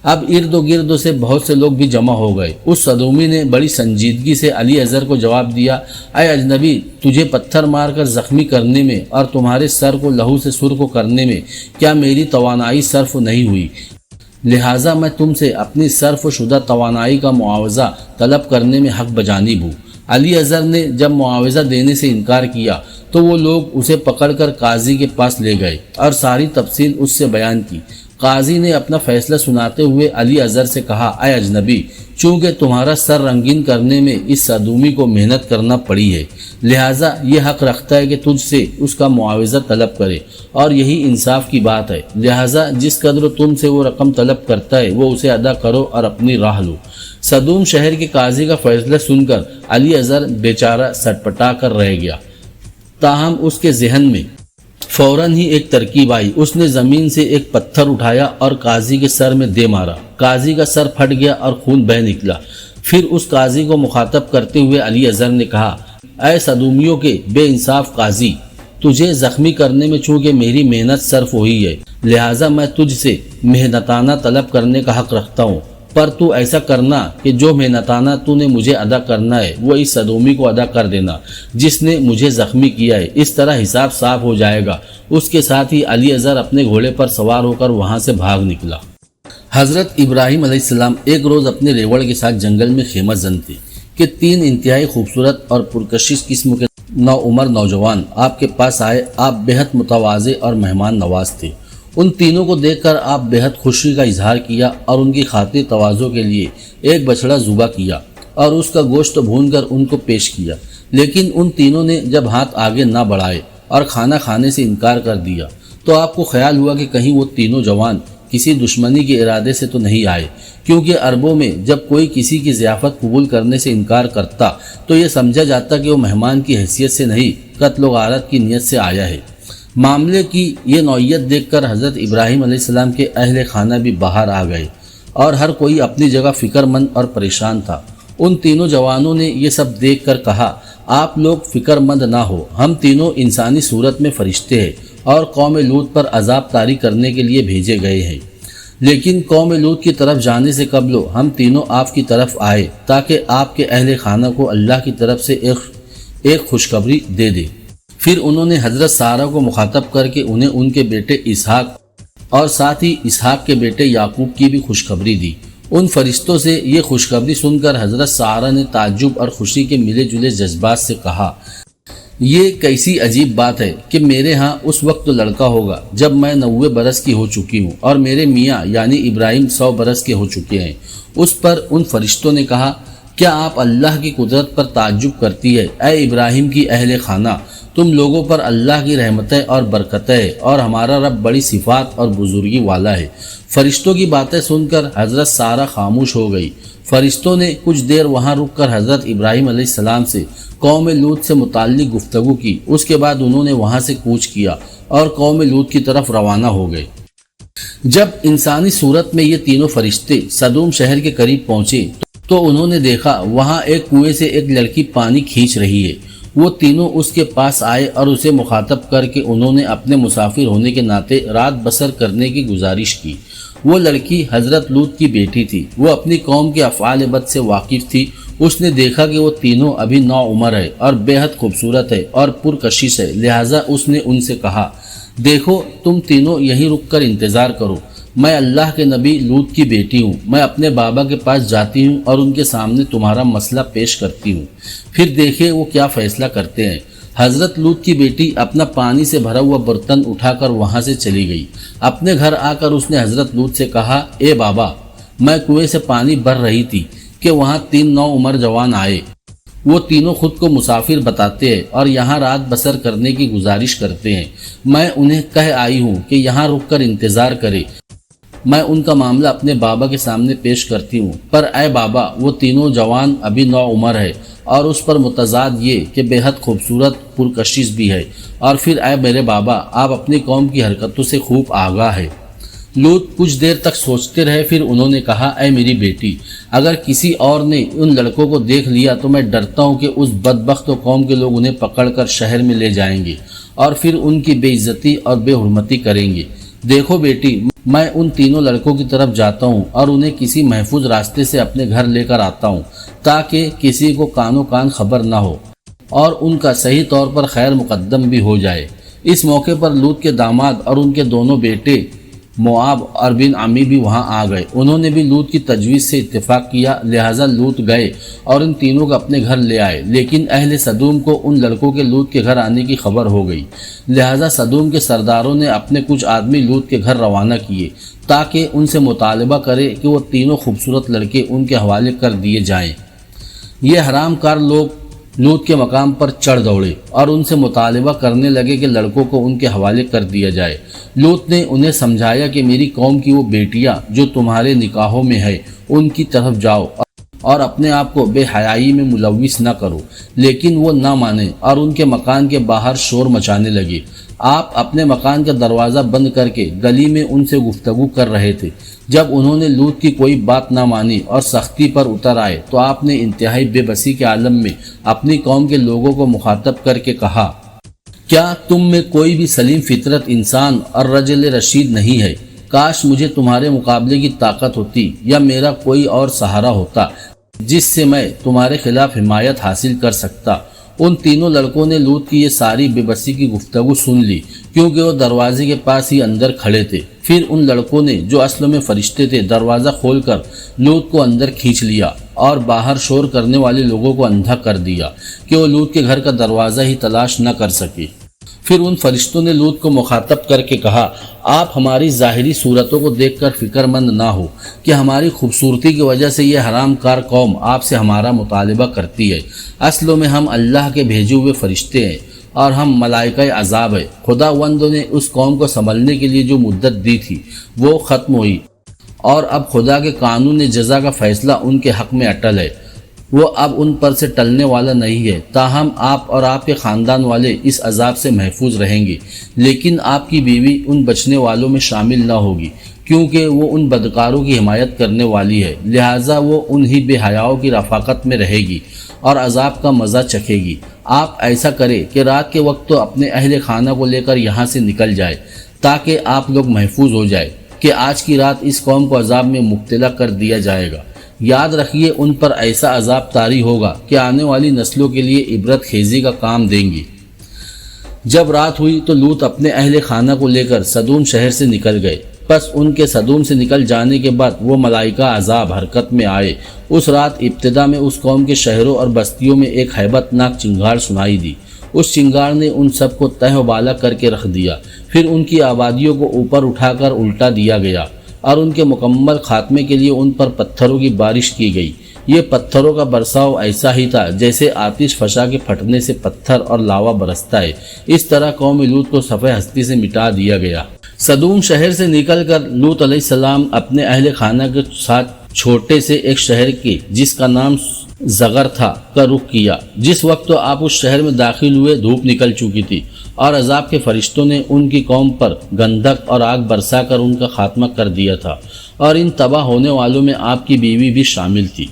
اب ارد و گرد سے بہت سے لوگ بھی جمع ہو گئے۔ اس صدومی نے بڑی سنجیدگی سے علی اذر کو جواب دیا، اے اجنبی، تجھے پتھر مار کر زخمی کرنے میں اور تمہارے سر کو لہو سے سرخ کرنے میں کیا میری توانائی صرف نہیں ہوئی؟ لہٰذا میں تم سے اپنی صرف شدہ توانائی کا معاوضہ طلب کرنے میں حق بجانب ہوں۔ علی اذر نے جب معاوضہ دینے سے انکار کیا تو وہ لوگ اسے پکڑ کر قاضی کے پاس لے گئے اور ساری تفصیل اس سے بیان کی۔ قاضی نے اپنا فیصلہ سناتے ہوئے علی اذر سے کہا، اے اجنبی، چونکہ تمہارا سر رنگین کرنے میں اس صدومی کو محنت کرنا پڑی ہے، لہٰذا یہ حق رکھتا ہے کہ تجھ سے اس کا معاوضہ طلب کرے، اور یہی انصاف کی بات ہے۔ لہٰذا جس قدر تم سے وہ رقم طلب کرتا ہے وہ اسے ادا کرو اور اپنی راہ لو۔ صدوم شہر کے قاضی کا فیصلہ سن کر علی اذر بیچارہ سٹپٹا کر رہ گیا، تاہم اس کے ذہن میں فوراً ہی ایک ترکیب آئی۔ اس نے زمین سے ایک پتھر اٹھایا اور قاضی کے سر میں دے مارا۔ قاضی کا سر پھٹ گیا اور خون بہہ نکلا۔ پھر اس قاضی کو مخاطب کرتے ہوئے علی اذر نے کہا، اے صدومیوں کے بے انصاف قاضی، تجھے زخمی کرنے میں چونکہ میری محنت صرف ہوئی ہے، لہٰذا میں تجھ سے محنتانہ طلب کرنے کا حق رکھتا ہوں۔ پر تو ایسا کرنا کہ جو محنتانہ تو نے مجھے ادا کرنا ہے وہ اس صدومی کو ادا کر دینا جس نے مجھے زخمی کیا ہے، اس طرح حساب صاف ہو جائے گا۔ اس کے ساتھ ہی علی اذر اپنے گھوڑے پر سوار ہو کر وہاں سے بھاگ نکلا۔ حضرت ابراہیم علیہ السلام ایک روز اپنے ریوڑ کے ساتھ جنگل میں خیمہ زن تھے کہ 3 انتہائی خوبصورت اور پرکشش قسم کے نوعمر نوجوان آپ کے پاس آئے۔ آپ بہت متواضع اور مہمان نواز تھے۔ ان تینوں کو دیکھ کر آپ بہت خوشی کا اظہار کیا اور ان کی خاطر تواضع کے لیے ایک بچڑا ذبح کیا اور اس کا گوشت بھون کر ان کو پیش کیا، لیکن ان تینوں نے جب ہاتھ آگے نہ بڑھائے اور کھانا کھانے سے انکار کر دیا تو آپ کو خیال ہوا کہ کہیں وہ تینوں جوان کسی دشمنی کے ارادے سے تو نہیں آئے، کیونکہ عربوں میں جب کوئی کسی کی ضیافت قبول کرنے سے انکار کرتا تو یہ سمجھا جاتا کہ وہ مہمان کی حیثیت سے نہیں، قتل و غارت کی نیت سے آیا ہے۔ معاملے کی یہ نوعیت دیکھ کر حضرت ابراہیم علیہ السلام کے اہل خانہ بھی باہر آ گئے اور ہر کوئی اپنی جگہ فکر مند اور پریشان تھا۔ ان تینوں جوانوں نے یہ سب دیکھ کر کہا، آپ لوگ فکر مند نہ ہو، ہم تینوں انسانی صورت میں فرشتے ہیں اور قوم لوط پر عذاب طاری کرنے کے لیے بھیجے گئے ہیں، لیکن قوم لوط کی طرف جانے سے قبل ہم تینوں آپ کی طرف آئے تاکہ آپ کے اہل خانہ کو اللہ کی طرف سے ایک خوشخبری دے دے۔ پھر انہوں نے حضرت سارہ کو مخاطب کر کے انہیں ان کے بیٹے اسحاق اور ساتھ ہی اسحاق کے بیٹے یعقوب کی بھی خوشخبری دی۔ ان فرشتوں سے یہ خوشخبری سن کر حضرت سارہ نے تعجب اور خوشی کے ملے جلے جذبات سے کہا، یہ کیسی عجیب بات ہے کہ میرے ہاں اس وقت لڑکا ہوگا جب میں 90 برس کی ہو چکی ہوں اور میرے میاں یعنی ابراہیم 100 برس کے ہو چکے ہیں۔ اس پر ان فرشتوں نے کہا، کیا آپ اللہ کی قدرت پر تعجب کرتی ہے؟ اے ابراہیم کی اہل خانہ، تم لوگوں پر اللہ کی رحمتیں اور برکتیں اور ہمارا رب بڑی صفات اور بزرگی والا ہے۔ فرشتوں کی باتیں سن کر حضرت سارہ خاموش ہو گئی۔ فرشتوں نے کچھ دیر وہاں رک کر حضرت ابراہیم علیہ السلام سے قوم لوط سے متعلق گفتگو کی۔ اس کے بعد انہوں نے وہاں سے کوچ کیا اور قوم لوط کی طرف روانہ ہو گئے۔ جب انسانی صورت میں یہ تینوں فرشتے صدوم شہر کے قریب پہنچے تو انہوں نے دیکھا وہاں ایک کنویں سے ایک لڑکی پانی کھینچ رہی ہے۔ وہ تینوں اس کے پاس آئے اور اسے مخاطب کر کے انہوں نے اپنے مسافر ہونے کے ناطے رات بسر کرنے کی گزارش کی۔ وہ لڑکی حضرت لوط کی بیٹی تھی۔ وہ اپنی قوم کے افعال بد سے واقف تھی۔ اس نے دیکھا کہ وہ تینوں ابھی نوعمر ہے اور بہت خوبصورت ہے اور پرکشش ہے، لہٰذا اس نے ان سے کہا، دیکھو تم تینوں یہیں رک کر انتظار کرو، میں اللہ کے نبی لوط کی بیٹی ہوں، میں اپنے بابا کے پاس جاتی ہوں اور ان کے سامنے تمہارا مسئلہ پیش کرتی ہوں، پھر دیکھیں وہ کیا فیصلہ کرتے ہیں۔ حضرت لوط کی بیٹی اپنا پانی سے بھرا ہوا برتن اٹھا کر وہاں سے چلی گئی۔ اپنے گھر آ کر اس نے حضرت لوط سے کہا، اے بابا، میں کنویں سے پانی بھر رہی تھی کہ وہاں 3 نوعمر جوان آئے۔ وہ تینوں خود کو مسافر بتاتے ہیں اور یہاں رات بسر کرنے کی گزارش کرتے ہیں۔ میں انہیں کہہ آئی ہوں کہ یہاں رک کر انتظار کرے، میں ان کا معاملہ اپنے بابا کے سامنے پیش کرتی ہوں، پر اے بابا وہ تینوں جوان ابھی نوعمر ہے اور اس پر متضاد یہ کہ بہت خوبصورت پرکشش بھی ہے، اور پھر اے میرے بابا آپ اپنی قوم کی حرکتوں سے خوب آگاہ ہے۔ لوط کچھ دیر تک سوچتے رہے، پھر انہوں نے کہا، اے میری بیٹی، اگر کسی اور نے ان لڑکوں کو دیکھ لیا تو میں ڈرتا ہوں کہ اس بدبخت و قوم کے لوگ انہیں پکڑ کر شہر میں لے جائیں گے اور پھر ان کی بے عزتی اور بے حرمتی کریں گے۔ دیکھو بیٹی، میں ان تینوں لڑکوں کی طرف جاتا ہوں اور انہیں کسی محفوظ راستے سے اپنے گھر لے کر آتا ہوں تاکہ کسی کو کانوں کان خبر نہ ہو اور ان کا صحیح طور پر خیر مقدم بھی ہو جائے۔ اس موقع پر لوط کے داماد اور ان کے دونوں بیٹے مواب اور بن عمی بھی وہاں آ گئے۔ انہوں نے بھی لوط کی تجویز سے اتفاق کیا، لہٰذا لوط گئے اور ان تینوں کو اپنے گھر لے آئے، لیکن اہل صدوم کو ان لڑکوں کے لوط کے گھر آنے کی خبر ہو گئی، لہٰذا صدوم کے سرداروں نے اپنے کچھ آدمی لوط کے گھر روانہ کیے تاکہ ان سے مطالبہ کرے کہ وہ تینوں خوبصورت لڑکے ان کے حوالے کر دیے جائیں۔ یہ حرام کار لوگ لوط کے مقام پر چڑھ دوڑے اور ان سے مطالبہ کرنے لگے کہ لڑکوں کو ان کے حوالے کر دیا جائے۔ لوط نے انہیں سمجھایا کہ میری قوم کی وہ بیٹیاں جو تمہارے نکاحوں میں ہے ان کی طرف جاؤ اور اپنے آپ کو بے حیائی میں ملوث نہ کرو، لیکن وہ نہ مانے اور ان کے مکان کے باہر شور مچانے لگے۔ آپ اپنے مکان کا دروازہ بند کر کے گلی میں ان سے گفتگو کر رہے تھے۔ جب انہوں نے لوط کی کوئی بات نہ مانی اور سختی پر اتر آئے تو آپ نے انتہائی بے بسی کے عالم میں اپنی قوم کے لوگوں کو مخاطب کر کے کہا، کیا تم میں کوئی بھی سلیم فطرت انسان اور رجل رشید نہیں ہے کاش مجھے تمہارے مقابلے کی طاقت ہوتی یا میرا کوئی اور سہارا ہوتا جس سے میں تمہارے خلاف حمایت حاصل کر سکتا۔ ان تینوں لڑکوں نے لوط کی یہ ساری بے بسی کی گفتگو سن لی، کیونکہ وہ دروازے کے پاس ہی اندر کھڑے تھے۔ پھر ان لڑکوں نے، جو اصل میں فرشتے تھے، دروازہ کھول کر لوط کو اندر کھینچ لیا اور باہر شور کرنے والے لوگوں کو اندھا کر دیا کہ وہ لوط کے گھر کا دروازہ ہی تلاش نہ کر سکے۔ پھر ان فرشتوں نے لوط کو مخاطب کر کے کہا، آپ ہماری ظاہری صورتوں کو دیکھ کر فکر مند نہ ہو کہ ہماری خوبصورتی کی وجہ سے یہ حرام کار قوم آپ سے ہمارا مطالبہ کرتی ہے۔ اصل میں ہم اللہ کے بھیجے ہوئے فرشتے ہیں اور ہم ملائکہ عذاب ہے۔ خداوند نے اس قوم کو سنبھلنے کے لیے جو مدت دی تھی وہ ختم ہوئی، اور اب خدا کے قانون جزا کا فیصلہ ان کے حق میں اٹل ہے۔ وہ اب ان پر سے ٹلنے والا نہیں ہے۔ تاہم آپ اور آپ کے خاندان والے اس عذاب سے محفوظ رہیں گے، لیکن آپ کی بیوی ان بچنے والوں میں شامل نہ ہوگی، کیونکہ وہ ان بدکاروں کی حمایت کرنے والی ہے، لہٰذا وہ انہی بے حیاؤں کی رفاقت میں رہے گی اور عذاب کا مزہ چکھے گی۔ آپ ایسا کریں کہ رات کے وقت تو اپنے اہل خانہ کو لے کر یہاں سے نکل جائے، تاکہ آپ لوگ محفوظ ہو جائے کہ آج کی رات اس قوم کو عذاب میں مبتلا کر دیا جائے گا۔ یاد رکھیے ان پر ایسا عذاب طاری ہوگا کہ آنے والی نسلوں کے لیے عبرت خیزی کا کام دیں گی۔ جب رات ہوئی تو لوط اپنے اہل خانہ کو لے کر صدوم شہر سے نکل گئے۔ پس ان کے صدوم سے نکل جانے کے بعد وہ ملائکہ عذاب حرکت میں آئے۔ اس رات ابتدا میں اس قوم کے شہروں اور بستیوں میں ایک ہیبت ناک چنگاڑ سنائی دی۔ اس چنگاڑ نے ان سب کو تہ و بالا کر کے رکھ دیا۔ پھر ان کی آبادیوں کو اوپر اٹھا کر الٹا دیا گیا اور ان کے مکمل خاتمے کے لیے ان پر پتھروں کی بارش کی گئی۔ یہ پتھروں کا برساؤ ایسا ہی تھا جیسے آتش فشاں کے پھٹنے سے پتھر اور لاوا برستا ہے۔ اس طرح قوم لوط کو صفحہ ہستی سے مٹا دیا گیا۔ صدوم شہر سے نکل کر لوط علیہ السلام اپنے اہل خانہ کے ساتھ چھوٹے سے ایک شہر کے، جس کا نام زغر تھا، کا رخ کیا۔ جس وقت تو آپ اس شہر میں داخل ہوئے دھوپ نکل چکی تھی اور عذاب کے فرشتوں نے ان کی قوم پر گندھک اور آگ برسا کر ان کا خاتمہ کر دیا تھا، اور ان تباہ ہونے والوں میں آپ کی بیوی بھی شامل تھی۔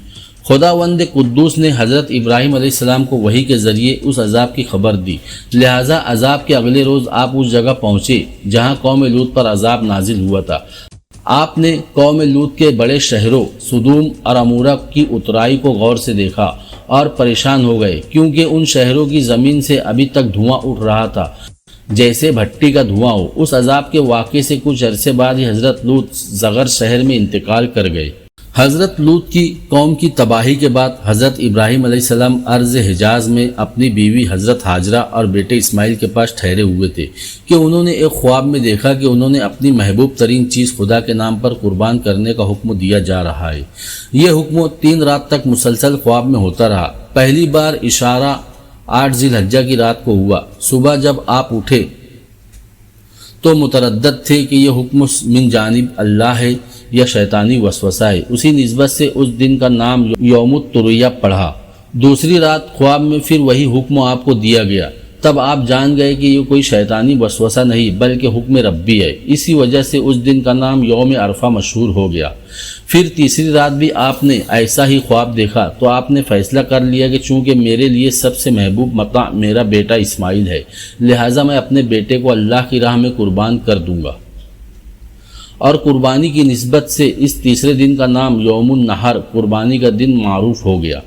خداوند قدوس نے حضرت ابراہیم علیہ السلام کو وحی کے ذریعے اس عذاب کی خبر دی، لہٰذا عذاب کے اگلے روز آپ اس جگہ پہنچے جہاں قوم لوط پر عذاب نازل ہوا تھا۔ آپ نے قوم لوط کے بڑے شہروں سدوم اور عمورہ کی اترائی کو غور سے دیکھا اور پریشان ہو گئے، کیونکہ ان شہروں کی زمین سے ابھی تک دھواں اٹھ رہا تھا جیسے بھٹی کا دھواں ہو۔ اس عذاب کے واقعے سے کچھ عرصے بعد ہی حضرت لوط زغر شہر میں انتقال کر گئے۔ حضرت لوط کی قوم کی تباہی کے بعد حضرت ابراہیم علیہ السلام ارض حجاز میں اپنی بیوی حضرت ہاجرہ اور بیٹے اسماعیل کے پاس ٹھہرے ہوئے تھے کہ انہوں نے ایک خواب میں دیکھا کہ انہوں نے اپنی محبوب ترین چیز خدا کے نام پر قربان کرنے کا حکم دیا جا رہا ہے۔ یہ حکم 3 رات تک مسلسل خواب میں ہوتا رہا۔ پہلی بار اشارہ 8 ذی الحجہ کی رات کو ہوا۔ صبح جب آپ اٹھے تو متردد تھے کہ یہ حکم من جانب اللہ ہے یا شیطانی وسوسہ ہے۔ اسی نسبت سے اس دن کا نام یوم الترویہ پڑھا۔ دوسری رات خواب میں پھر وہی حکم آپ کو دیا گیا۔ تب آپ جان گئے کہ یہ کوئی شیطانی وسوسہ نہیں بلکہ حکم ربی ہے۔ اسی وجہ سے اس دن کا نام یوم عرفہ مشہور ہو گیا۔ پھر تیسری رات بھی آپ نے ایسا ہی خواب دیکھا تو آپ نے فیصلہ کر لیا کہ چونکہ میرے لیے سب سے محبوب متاع میرا بیٹا اسماعیل ہے، لہٰذا میں اپنے بیٹے کو اللہ کی راہ میں قربان کر دوں گا، اور قربانی کی نسبت سے اس تیسرے دن کا نام یوم النحر قربانی کا دن معروف ہو گیا۔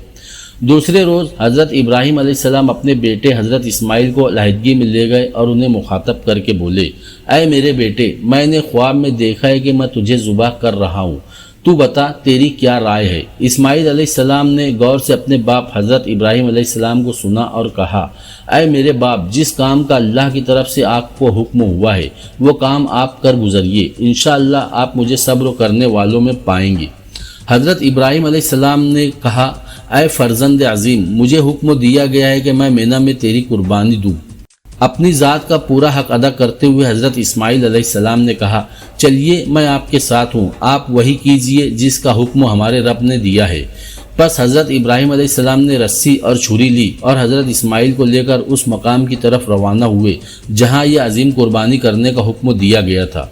دوسرے روز حضرت ابراہیم علیہ السلام اپنے بیٹے حضرت اسماعیل کو علیحدگی میں لے گئے اور انہیں مخاطب کر کے بولے، اے میرے بیٹے، میں نے خواب میں دیکھا ہے کہ میں تجھے ذبح کر رہا ہوں، تو بتا تیری کیا رائے ہے؟ اسماعیل علیہ السلام نے غور سے اپنے باپ حضرت ابراہیم علیہ السلام کو سنا اور کہا، اے میرے باپ، جس کام کا اللہ کی طرف سے آپ کو حکم ہوا ہے وہ کام آپ کر گزریے، انشاءاللہ آپ مجھے صبر کرنے والوں میں پائیں گے۔ حضرت ابراہیم علیہ السلام نے کہا، اے فرزند عظیم، مجھے حکم دیا گیا ہے کہ میں مینا میں تیری قربانی دوں۔ اپنی ذات کا پورا حق ادا کرتے ہوئے حضرت اسماعیل علیہ السلام نے کہا، چلیے میں آپ کے ساتھ ہوں، آپ وہی کیجئے جس کا حکم ہمارے رب نے دیا ہے۔ پس حضرت ابراہیم علیہ السلام نے رسی اور چھری لی اور حضرت اسماعیل کو لے کر اس مقام کی طرف روانہ ہوئے جہاں یہ عظیم قربانی کرنے کا حکم دیا گیا تھا۔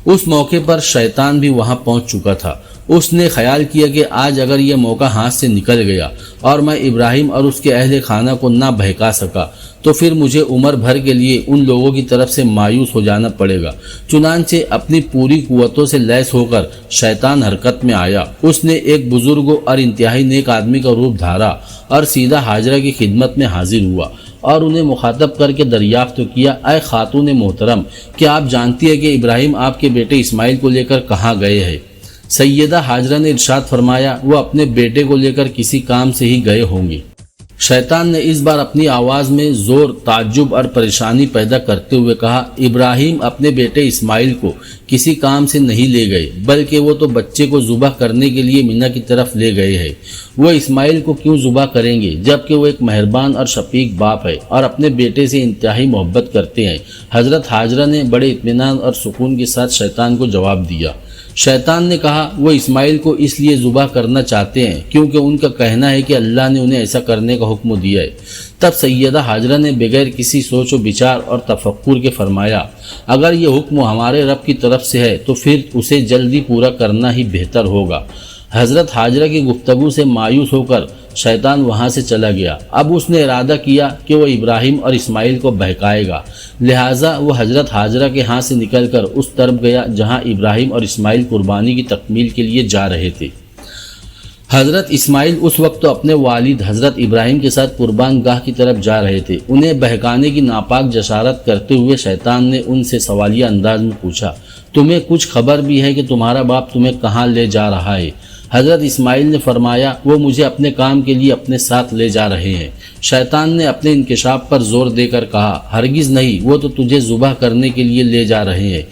اس موقع پر شیطان بھی وہاں پہنچ چکا تھا۔ اس نے خیال کیا کہ آج اگر یہ موقع ہاتھ سے نکل گیا اور میں ابراہیم اور اس کے اہل خانہ کو نہ بہکا سکا تو پھر مجھے عمر بھر کے لیے ان لوگوں کی طرف سے مایوس ہو جانا پڑے گا۔ چنانچہ اپنی پوری قوتوں سے لیس ہو کر شیطان حرکت میں آیا۔ اس نے ایک بزرگ اور انتہائی نیک آدمی کا روپ دھارا اور سیدھا ہاجرہ کی خدمت میں حاضر ہوا اور انہیں مخاطب کر کے دریافت کیا، اے خاتون محترم، کیا آپ جانتی ہے کہ ابراہیم آپ کے بیٹے اسماعیل کو لے کر کہاں گئے ہیں؟ سیدہ ہاجرہ نے ارشاد فرمایا، وہ اپنے بیٹے کو لے کر کسی کام سے ہی گئے ہوں گے۔ شیطان نے اس بار اپنی آواز میں زور، تعجب اور پریشانی پیدا کرتے ہوئے کہا، ابراہیم اپنے بیٹے اسماعیل کو کسی کام سے نہیں لے گئے، بلکہ وہ تو بچے کو ذبح کرنے کے لیے مینا کی طرف لے گئے ہیں۔ وہ اسماعیل کو کیوں ذبح کریں گے جبکہ وہ ایک مہربان اور شفیق باپ ہے اور اپنے بیٹے سے انتہائی محبت کرتے ہیں؟ حضرت ہاجرہ نے بڑے اطمینان اور سکون کے ساتھ شیطان کو جواب دیا۔ شیطان نے کہا، وہ اسماعیل کو اس لیے ذبح کرنا چاہتے ہیں کیونکہ ان کا کہنا ہے کہ اللہ نے انہیں ایسا کرنے کا حکم دیا ہے۔ تب سیدہ ہاجرہ نے بغیر کسی سوچ و بچار اور تفکر کے فرمایا، اگر یہ حکم ہمارے رب کی طرف سے ہے تو پھر اسے جلدی پورا کرنا ہی بہتر ہوگا۔ حضرت ہاجرہ کی گفتگو سے مایوس ہو کر شیطان وہاں سے چلا گیا۔ اب اس نے ارادہ کیا کہ وہ ابراہیم اور اسماعیل کو بہکائے گا، لہٰذا وہ حضرت ہاجرہ کے ہاں سے نکل کر اس طرف گیا جہاں ابراہیم اور اسماعیل قربانی کی تکمیل کے لیے جا رہے تھے۔ حضرت اسماعیل اس وقت تو اپنے والد حضرت ابراہیم کے ساتھ قربان گاہ کی طرف جا رہے تھے۔ انہیں بہکانے کی ناپاک جسارت کرتے ہوئے شیطان نے ان سے سوالیہ انداز میں پوچھا، تمہیں کچھ خبر بھی ہے کہ تمہارا باپ تمہیں کہاں لے جا رہا ہے؟ حضرت اسماعیل نے فرمایا، وہ مجھے اپنے کام کے لیے اپنے ساتھ لے جا رہے ہیں۔ شیطان نے اپنے انکشاف پر زور دے کر کہا، ہرگز نہیں، وہ تو تجھے ذبح کرنے کے لیے لے جا رہے ہیں۔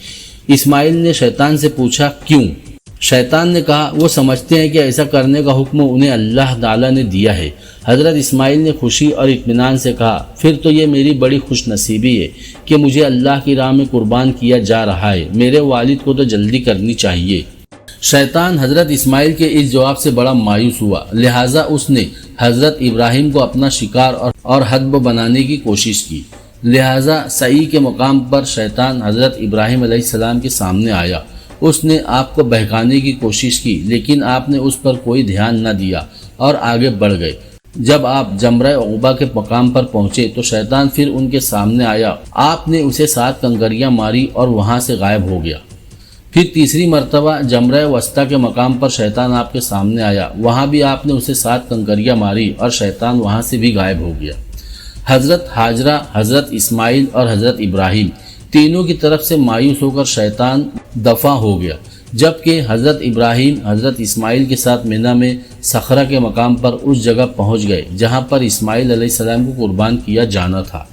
اسماعیل نے شیطان سے پوچھا، کیوں؟ شیطان نے کہا، وہ سمجھتے ہیں کہ ایسا کرنے کا حکم انہیں اللہ تعالیٰ نے دیا ہے۔ حضرت اسماعیل نے خوشی اور اطمینان سے کہا، پھر تو یہ میری بڑی خوش نصیبی ہے کہ مجھے اللہ کی راہ میں قربان کیا جا رہا ہے، میرے والد کو تو جلدی کرنی چاہیے۔ شیطان حضرت اسماعیل کے اس جواب سے بڑا مایوس ہوا، لہٰذا اس نے حضرت ابراہیم کو اپنا شکار اور ہدف بنانے کی کوشش کی۔ لہٰذا سعی کے مقام پر شیطان حضرت ابراہیم علیہ السلام کے سامنے آیا۔ اس نے آپ کو بہکانے کی کوشش کی، لیکن آپ نے اس پر کوئی دھیان نہ دیا اور آگے بڑھ گئے۔ جب آپ جمرہ عقبہ کے مقام پر پہنچے تو شیطان پھر ان کے سامنے آیا۔ آپ نے اسے 7 کنکریاں ماری اور وہاں سے غائب ہو گیا۔ پھر تیسری مرتبہ جمرہ وسطیٰ کے مقام پر شیطان آپ کے سامنے آیا، وہاں بھی آپ نے اسے 7 کنکریاں ماری اور شیطان وہاں سے بھی غائب ہو گیا۔ حضرت ہاجرہ، حضرت اسماعیل اور حضرت ابراہیم تینوں کی طرف سے مایوس ہو کر شیطان دفع ہو گیا، جبکہ حضرت ابراہیم حضرت اسماعیل کے ساتھ مینا میں صخرہ کے مقام پر اس جگہ پہنچ گئے جہاں پر اسماعیل علیہ السلام کو قربان کیا جانا تھا۔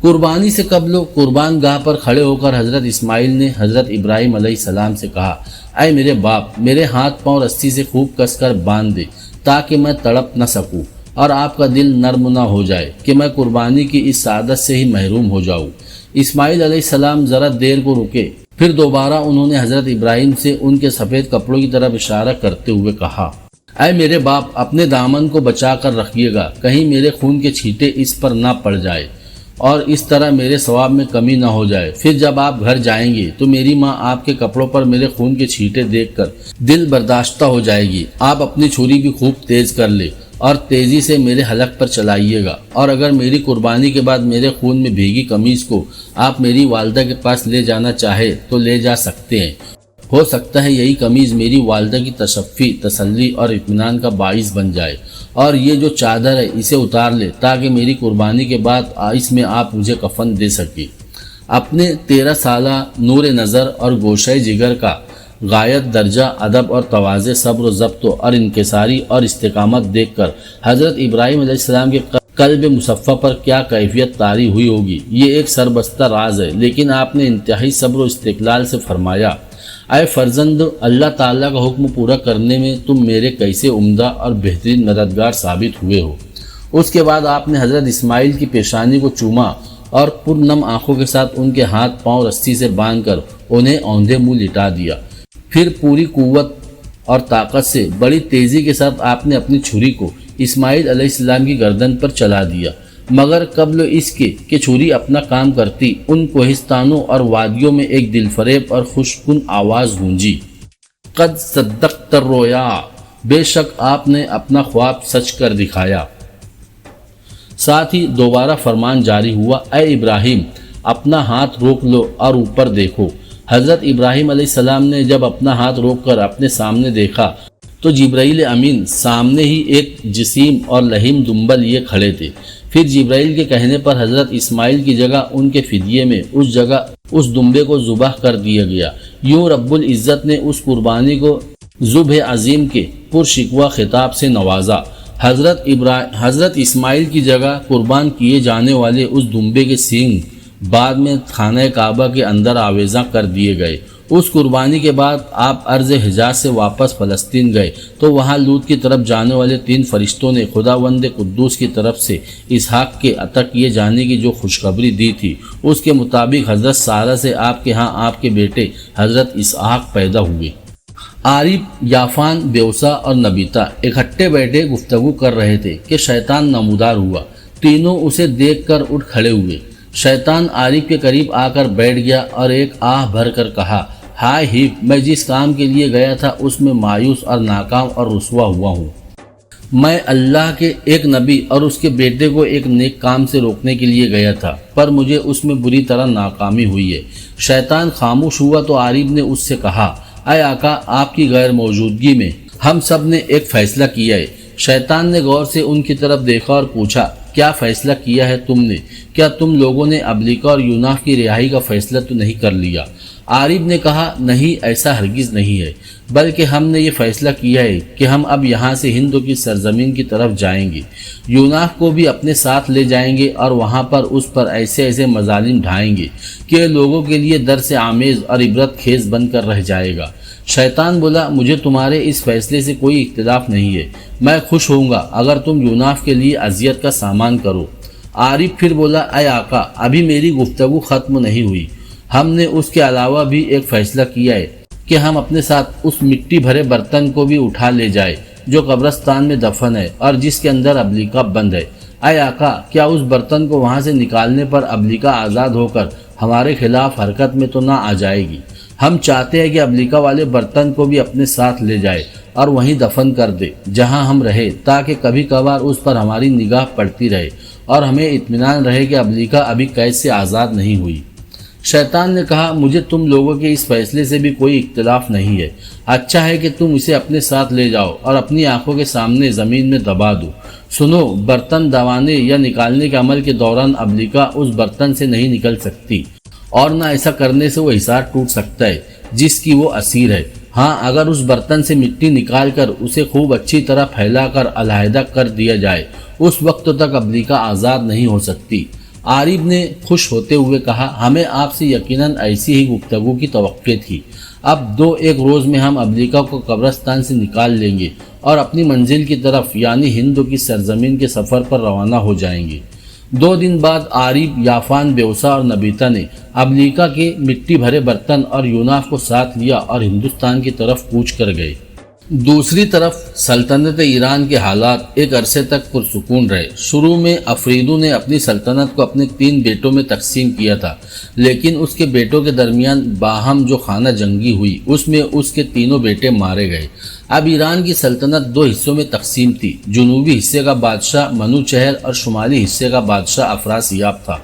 قربانی سے قبل قربان گاہ پر کھڑے ہو کر حضرت اسماعیل نے حضرت ابراہیم علیہ السلام سے کہا، اے میرے باپ، میرے ہاتھ پاؤں رسی سے خوب کس کر باندھ دے تاکہ میں تڑپ نہ سکوں اور آپ کا دل نرم نہ ہو جائے کہ میں قربانی کی اس سعادت سے ہی محروم ہو جاؤں۔ اسماعیل علیہ السلام ذرا دیر کو رکے، پھر دوبارہ انہوں نے حضرت ابراہیم سے ان کے سفید کپڑوں کی طرف اشارہ کرتے ہوئے کہا، اے میرے باپ، اپنے دامن کو بچا کر رکھیے گا، کہیں میرے خون کے چھینٹے اس پر نہ پڑ جائے اور اس طرح میرے ثواب میں کمی نہ ہو جائے۔ پھر جب آپ گھر جائیں گے تو میری ماں آپ کے کپڑوں پر میرے خون کے چھینٹے دیکھ کر دل برداشتہ ہو جائے گی۔ آپ اپنی چھری بھی خوب تیز کر لے اور تیزی سے میرے حلق پر چلائیے گا، اور اگر میری قربانی کے بعد میرے خون میں بھیگی قمیض کو آپ میری والدہ کے پاس لے جانا چاہے تو لے جا سکتے ہیں۔ ہو سکتا ہے یہی قمیض میری والدہ کی تشفی، تسلی اور اطمینان کا باعث بن جائے، اور یہ جو چادر ہے اسے اتار لے تاکہ میری قربانی کے بعد اس میں آپ مجھے کفن دے سکیں۔ اپنے 13 سالہ نور نظر اور گوشہ جگر کا غایت درجہ ادب اور تواضع، صبر و ضبط اور انکساری اور استقامت دیکھ کر حضرت ابراہیم علیہ السلام کے قلب مصفہ پر کیا کیفیت طاری ہوئی ہوگی، یہ ایک سربستہ راز ہے۔ لیکن آپ نے انتہائی صبر و استقلال سے فرمایا، اے فرزند، اللہ تعالیٰ کا حکم پورا کرنے میں تم میرے کیسے عمدہ اور بہترین مددگار ثابت ہوئے ہو۔ اس کے بعد آپ نے حضرت اسماعیل کی پیشانی کو چوما اور پرنم آنکھوں کے ساتھ ان کے ہاتھ پاؤں رسی سے باندھ کر انہیں اوندھے منہ لٹا دیا۔ پھر پوری قوت اور طاقت سے بڑی تیزی کے ساتھ آپ نے اپنی چھری کو اسماعیل علیہ السلام کی گردن پر چلا دیا، مگر قبل اس کے کہ چھری اپنا کام کرتی، ان کوہستانوں اور وادیوں میں ایک دل فریب اور خوشکن آواز گونجی۔ قد صدقت الرؤیا، بے شک آپ نے اپنا خواب سچ کر دکھایا۔ ساتھ ہی دوبارہ فرمان جاری ہوا، اے ابراہیم اپنا ہاتھ روک لو اور اوپر دیکھو۔ حضرت ابراہیم علیہ السلام نے جب اپنا ہاتھ روک کر اپنے سامنے دیکھا تو جبرائیل امین سامنے ہی ایک جسیم اور لحیم دنبل لیے کھڑے تھے۔ پھر جبرائیل کے کہنے پر حضرت اسماعیل کی جگہ ان کے فدیے میں اس جگہ اس دمبے کو ذبح کر دیا گیا۔ یوں رب العزت نے اس قربانی کو ذبح عظیم کے پرشکوہ خطاب سے نوازا۔ حضرت اسماعیل کی جگہ قربان کیے جانے والے اس دمبے کے سینگ بعد میں خانہ کعبہ کے اندر آویزاں کر دیے گئے۔ اس قربانی کے بعد آپ ارض حجاز سے واپس فلسطین گئے تو وہاں لوط کی طرف جانے والے 3 فرشتوں نے خداوند قدوس کی طرف سے اسحاق کے عطا کیے جانے کی جو خوشخبری دی تھی، اس کے مطابق حضرت سارہ سے آپ کے ہاں آپ کے بیٹے حضرت اسحاق پیدا ہوئے۔ عارب، یافان، بیوسا اور نبیتا اکٹھے بیٹھے گفتگو کر رہے تھے کہ شیطان نمودار ہوا۔ تینوں اسے دیکھ کر اٹھ کھڑے ہوئے۔ شیطان عارف کے قریب آ کر بیٹھ گیا اور ایک آہ بھر کر کہا، ہائے ہی، میں جس کام کے لیے گیا تھا اس میں مایوس اور ناکام اور رسوا ہوا ہوں۔ میں اللہ کے ایک نبی اور اس کے بیٹے کو ایک نیک کام سے روکنے کے لیے گیا تھا، پر مجھے اس میں بری طرح ناکامی ہوئی ہے۔ شیطان خاموش ہوا تو عارف نے اس سے کہا، اے آقا، آپ کی غیر موجودگی میں ہم سب نے ایک فیصلہ کیا ہے۔ شیطان نے غور سے ان کی طرف دیکھا اور پوچھا، کیا فیصلہ کیا ہے تم نے؟ کیا تم لوگوں نے ابلیکا اور یوناف کی رہائی کا فیصلہ تو نہیں کر لیا؟ عارف نے کہا، نہیں، ایسا ہرگز نہیں ہے، بلکہ ہم نے یہ فیصلہ کیا ہے کہ ہم اب یہاں سے ہند کی سرزمین کی طرف جائیں گے، یوناف کو بھی اپنے ساتھ لے جائیں گے اور وہاں پر اس پر ایسے مظالم ڈھائیں گے کہ لوگوں کے لیے درس آمیز اور عبرت خیز بن کر رہ جائے گا۔ شیطان بولا، مجھے تمہارے اس فیصلے سے کوئی اختلاف نہیں ہے، میں خوش ہوں گا اگر تم یوناف کے لیے اذیت کا سامان کرو۔ عارف پھر بولا، اے آقا، ابھی میری گفتگو ختم نہیں ہوئی، ہم نے اس کے علاوہ بھی ایک فیصلہ کیا ہے کہ ہم اپنے ساتھ اس مٹی بھرے برتن کو بھی اٹھا لے جائے جو قبرستان میں دفن ہے اور جس کے اندر ابلیکا بند ہے۔ اے آقا، کیا اس برتن کو وہاں سے نکالنے پر ابلیکا آزاد ہو کر ہمارے خلاف حرکت میں تو نہ آ جائے گی؟ ہم چاہتے ہیں کہ ابلیکا والے برتن کو بھی اپنے ساتھ لے جائے اور وہیں دفن کر دے جہاں ہم رہے، تاکہ کبھی کبھار اس پر ہماری نگاہ پڑتی رہے اور ہمیں اطمینان رہے کہ ابلیکا ابھی قید سے آزاد نہیں ہوئی۔ شیطان نے کہا، مجھے تم لوگوں کے اس فیصلے سے بھی کوئی اختلاف نہیں ہے، اچھا ہے کہ تم اسے اپنے ساتھ لے جاؤ اور اپنی آنکھوں کے سامنے زمین میں دبا دو۔ سنو، برتن دبانے یا نکالنے کے عمل کے دوران ابلیکا اس برتن سے نہیں نکل سکتی اور نہ ایسا کرنے سے وہ حصار ٹوٹ سکتا ہے جس کی وہ اسیر ہے۔ ہاں، اگر اس برتن سے مٹی نکال کر اسے خوب اچھی طرح پھیلا کر علیحدہ کر دیا جائے، اس وقت تک ابلیکا آزاد نہیں ہو سکتی۔ عارف نے خوش ہوتے ہوئے کہا، ہمیں آپ سے یقیناً ایسی ہی گفتگو کی توقع تھی۔ اب 2-1 روز میں ہم ابلیکا کو قبرستان سے نکال لیں گے اور اپنی منزل کی طرف یعنی ہند کی سرزمین کے سفر پر روانہ ہو جائیں گے۔ 2 دن بعد عارف، یافان، بیوسا اور نبیتا نے ابلیکا کے مٹی بھرے برتن اور یوناف کو ساتھ لیا اور ہندوستان کی طرف کوچ کر گئے۔ دوسری طرف سلطنت ایران کے حالات ایک عرصے تک پرسکون رہے۔ شروع میں افریدو نے اپنی سلطنت کو اپنے 3 بیٹوں میں تقسیم کیا تھا، لیکن اس کے بیٹوں کے درمیان باہم جو خانہ جنگی ہوئی اس میں اس کے 3 بیٹے مارے گئے۔ اب ایران کی سلطنت 2 حصوں میں تقسیم تھی۔ جنوبی حصے کا بادشاہ منوچہر اور شمالی حصے کا بادشاہ افراسیاب تھا۔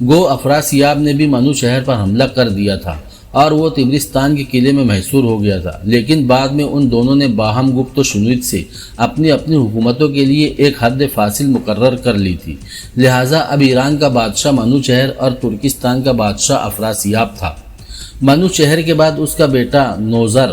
گو افراسیاب نے بھی منوچہر پر حملہ کر دیا تھا اور وہ تبرستان کے قلعے میں محصور ہو گیا تھا، لیکن بعد میں ان دونوں نے باہم گفت و شنود سے اپنی حکومتوں کے لیے ایک حد فاصل مقرر کر لی تھی۔ لہٰذا اب ایران کا بادشاہ منوچہر اور ترکستان کا بادشاہ افراسیاب تھا۔ منوچہر کے بعد اس کا بیٹا نوذر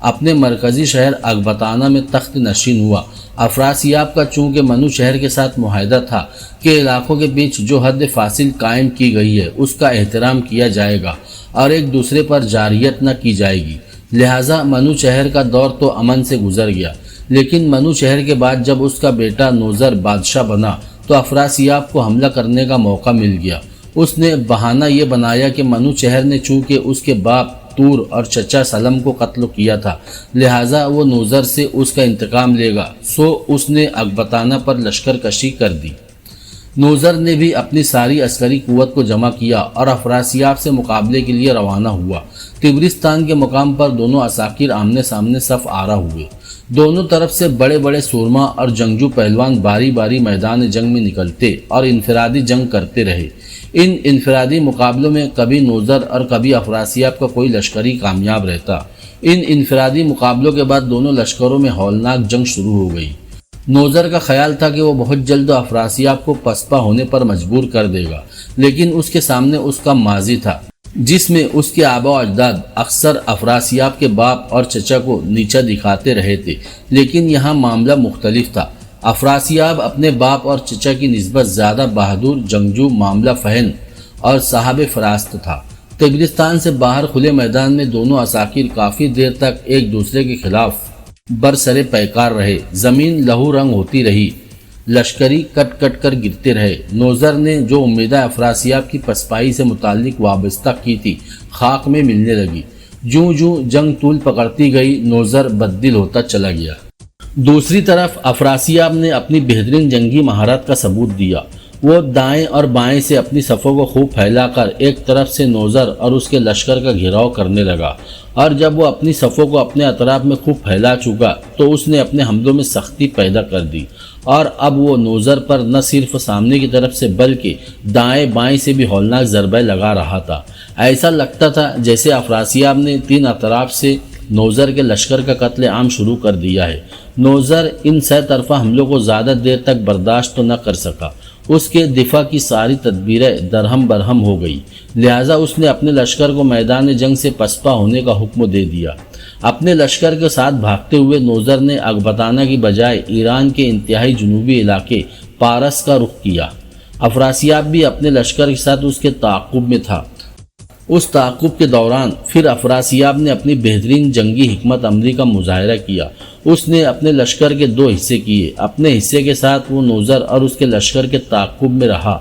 اپنے مرکزی شہر اکبتانہ میں تخت نشین ہوا۔ افراسیاب کا چونکہ منوچہر کے ساتھ معاہدہ تھا کہ علاقوں کے بیچ جو حد فاصل قائم کی گئی ہے اس کا احترام کیا جائے گا اور ایک دوسرے پر جارحیت نہ کی جائے گی، لہٰذا منوچہر کا دور تو امن سے گزر گیا۔ لیکن منوچہر کے بعد جب اس کا بیٹا نوذر بادشاہ بنا تو افراسیاب کو حملہ کرنے کا موقع مل گیا۔ اس نے بہانہ یہ بنایا کہ منوچہر نے چونکہ اس کے باپ تور اور چچا سلم کو قتل کیا تھا، لہٰذا وہ نوذر سے اس کا انتقام لے گا، سو اس نے اکبتانہ پر لشکر کشی کر دی۔ نوذر نے بھی اپنی ساری عسکری قوت کو جمع کیا اور افراسیاب سے مقابلے کے لیے روانہ ہوا۔ طبرستان کے مقام پر دونوں عساکر آمنے سامنے صف آرا ہوئے۔ دونوں طرف سے بڑے بڑے سورما اور جنگجو پہلوان باری باری میدان جنگ میں نکلتے اور انفرادی جنگ کرتے رہے۔ ان انفرادی مقابلوں میں کبھی نوذر اور کبھی افراسیاب کا کوئی لشکری کامیاب رہتا۔ ان انفرادی مقابلوں کے بعد دونوں لشکروں میں ہولناک جنگ شروع ہو گئی۔ نوذر کا خیال تھا کہ وہ بہت جلد افراسیاب کو پسپا ہونے پر مجبور کر دے گا، لیکن اس کے سامنے اس کا ماضی تھا جس میں اس کے آبا و اجداد اکثر افراسیاب کے باپ اور چچا کو نیچا دکھاتے رہے تھے، لیکن یہاں معاملہ مختلف تھا۔ افراسیاب اپنے باپ اور چچا کی نسبت زیادہ بہادر، جنگجو، معاملہ فہم اور صاحب فراست تھا۔ طبرستان سے باہر کھلے میدان میں دونوں عساکر کافی دیر تک ایک دوسرے کے خلاف برسر پیکار رہے۔ زمین لہو رنگ ہوتی رہی، لشکری کٹ کٹ کر گرتے رہے۔ نوذر نے جو امیدیں افراسیاب کی پسپائی سے متعلق وابستہ کی تھی خاک میں ملنے لگی۔ جوں جوں جنگ طول پکڑتی گئی، نوذر بددل ہوتا چلا گیا۔ دوسری طرف افراسیاب نے اپنی بہترین جنگی مہارت کا ثبوت دیا۔ وہ دائیں اور بائیں سے اپنی صفوں کو خوب پھیلا کر ایک طرف سے نوذر اور اس کے لشکر کا گھیراؤ کرنے لگا، اور جب وہ اپنی صفوں کو اپنے اطراف میں خوب پھیلا چکا تو اس نے اپنے حملوں میں سختی پیدا کر دی، اور اب وہ نوذر پر نہ صرف سامنے کی طرف سے بلکہ دائیں بائیں سے بھی ہولناک ضربیں لگا رہا تھا۔ ایسا لگتا تھا جیسے افراسیاب نے تین اطراف سے نوذر کے لشکر کا قتل عام شروع کر دیا ہے۔ نوذر ان سہ طرفہ حملوں کو زیادہ دیر تک برداشت تو نہ کر سکا۔ اس کے دفاع کی ساری تدبیریں درہم برہم ہو گئی، لہٰذا اس نے اپنے لشکر کو میدان جنگ سے پسپا ہونے کا حکم دے دیا۔ اپنے لشکر کے ساتھ بھاگتے ہوئے نوذر نے اکبتانہ کی بجائے ایران کے انتہائی جنوبی علاقے پارس کا رخ کیا۔ افراسیاب بھی اپنے لشکر کے ساتھ اس کے تعاقب میں تھا۔ اس تعاقب کے دوران پھر افراسیاب نے اپنی بہترین جنگی حکمت عملی کا مظاہرہ کیا۔ اس نے اپنے لشکر کے دو حصے کیے۔ اپنے حصے کے ساتھ وہ نوذر اور اس کے لشکر کے تعاقب میں رہا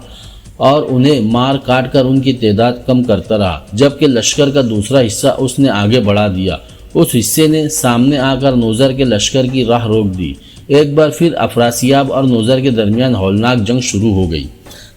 اور انہیں مار کاٹ کر ان کی تعداد کم کرتا رہا، جبکہ لشکر کا دوسرا حصہ اس نے آگے بڑھا دیا۔ اس حصے نے سامنے آ کر نوذر کے لشکر کی راہ روک دی۔ ایک بار پھر افراسیاب اور نوذر کے درمیان ہولناک جنگ شروع ہو گئی،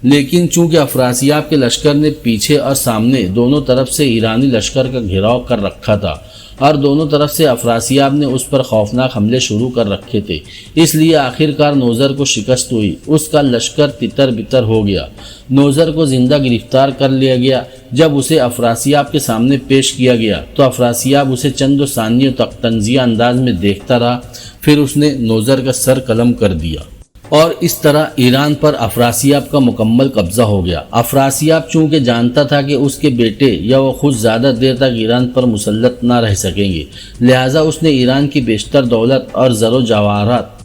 لیکن چونکہ افراسیاب کے لشکر نے پیچھے اور سامنے دونوں طرف سے ایرانی لشکر کا گھیراؤ کر رکھا تھا اور دونوں طرف سے افراسیاب نے اس پر خوفناک حملے شروع کر رکھے تھے، اس لیے آخرکار نوذر کو شکست ہوئی۔ اس کا لشکر تتر بتر ہو گیا۔ نوذر کو زندہ گرفتار کر لیا گیا۔ جب اسے افراسیاب کے سامنے پیش کیا گیا تو افراسیاب اسے چند ثانیوں تک طنزیہ انداز میں دیکھتا رہا، پھر اس نے نوذر کا سر قلم کر دیا اور اس طرح ایران پر افراسیاب کا مکمل قبضہ ہو گیا۔ افراسیاب چونکہ جانتا تھا کہ اس کے بیٹے یا وہ خود زیادہ دیر تک ایران پر مسلط نہ رہ سکیں گے، لہٰذا اس نے ایران کی بیشتر دولت اور زر و جواہرات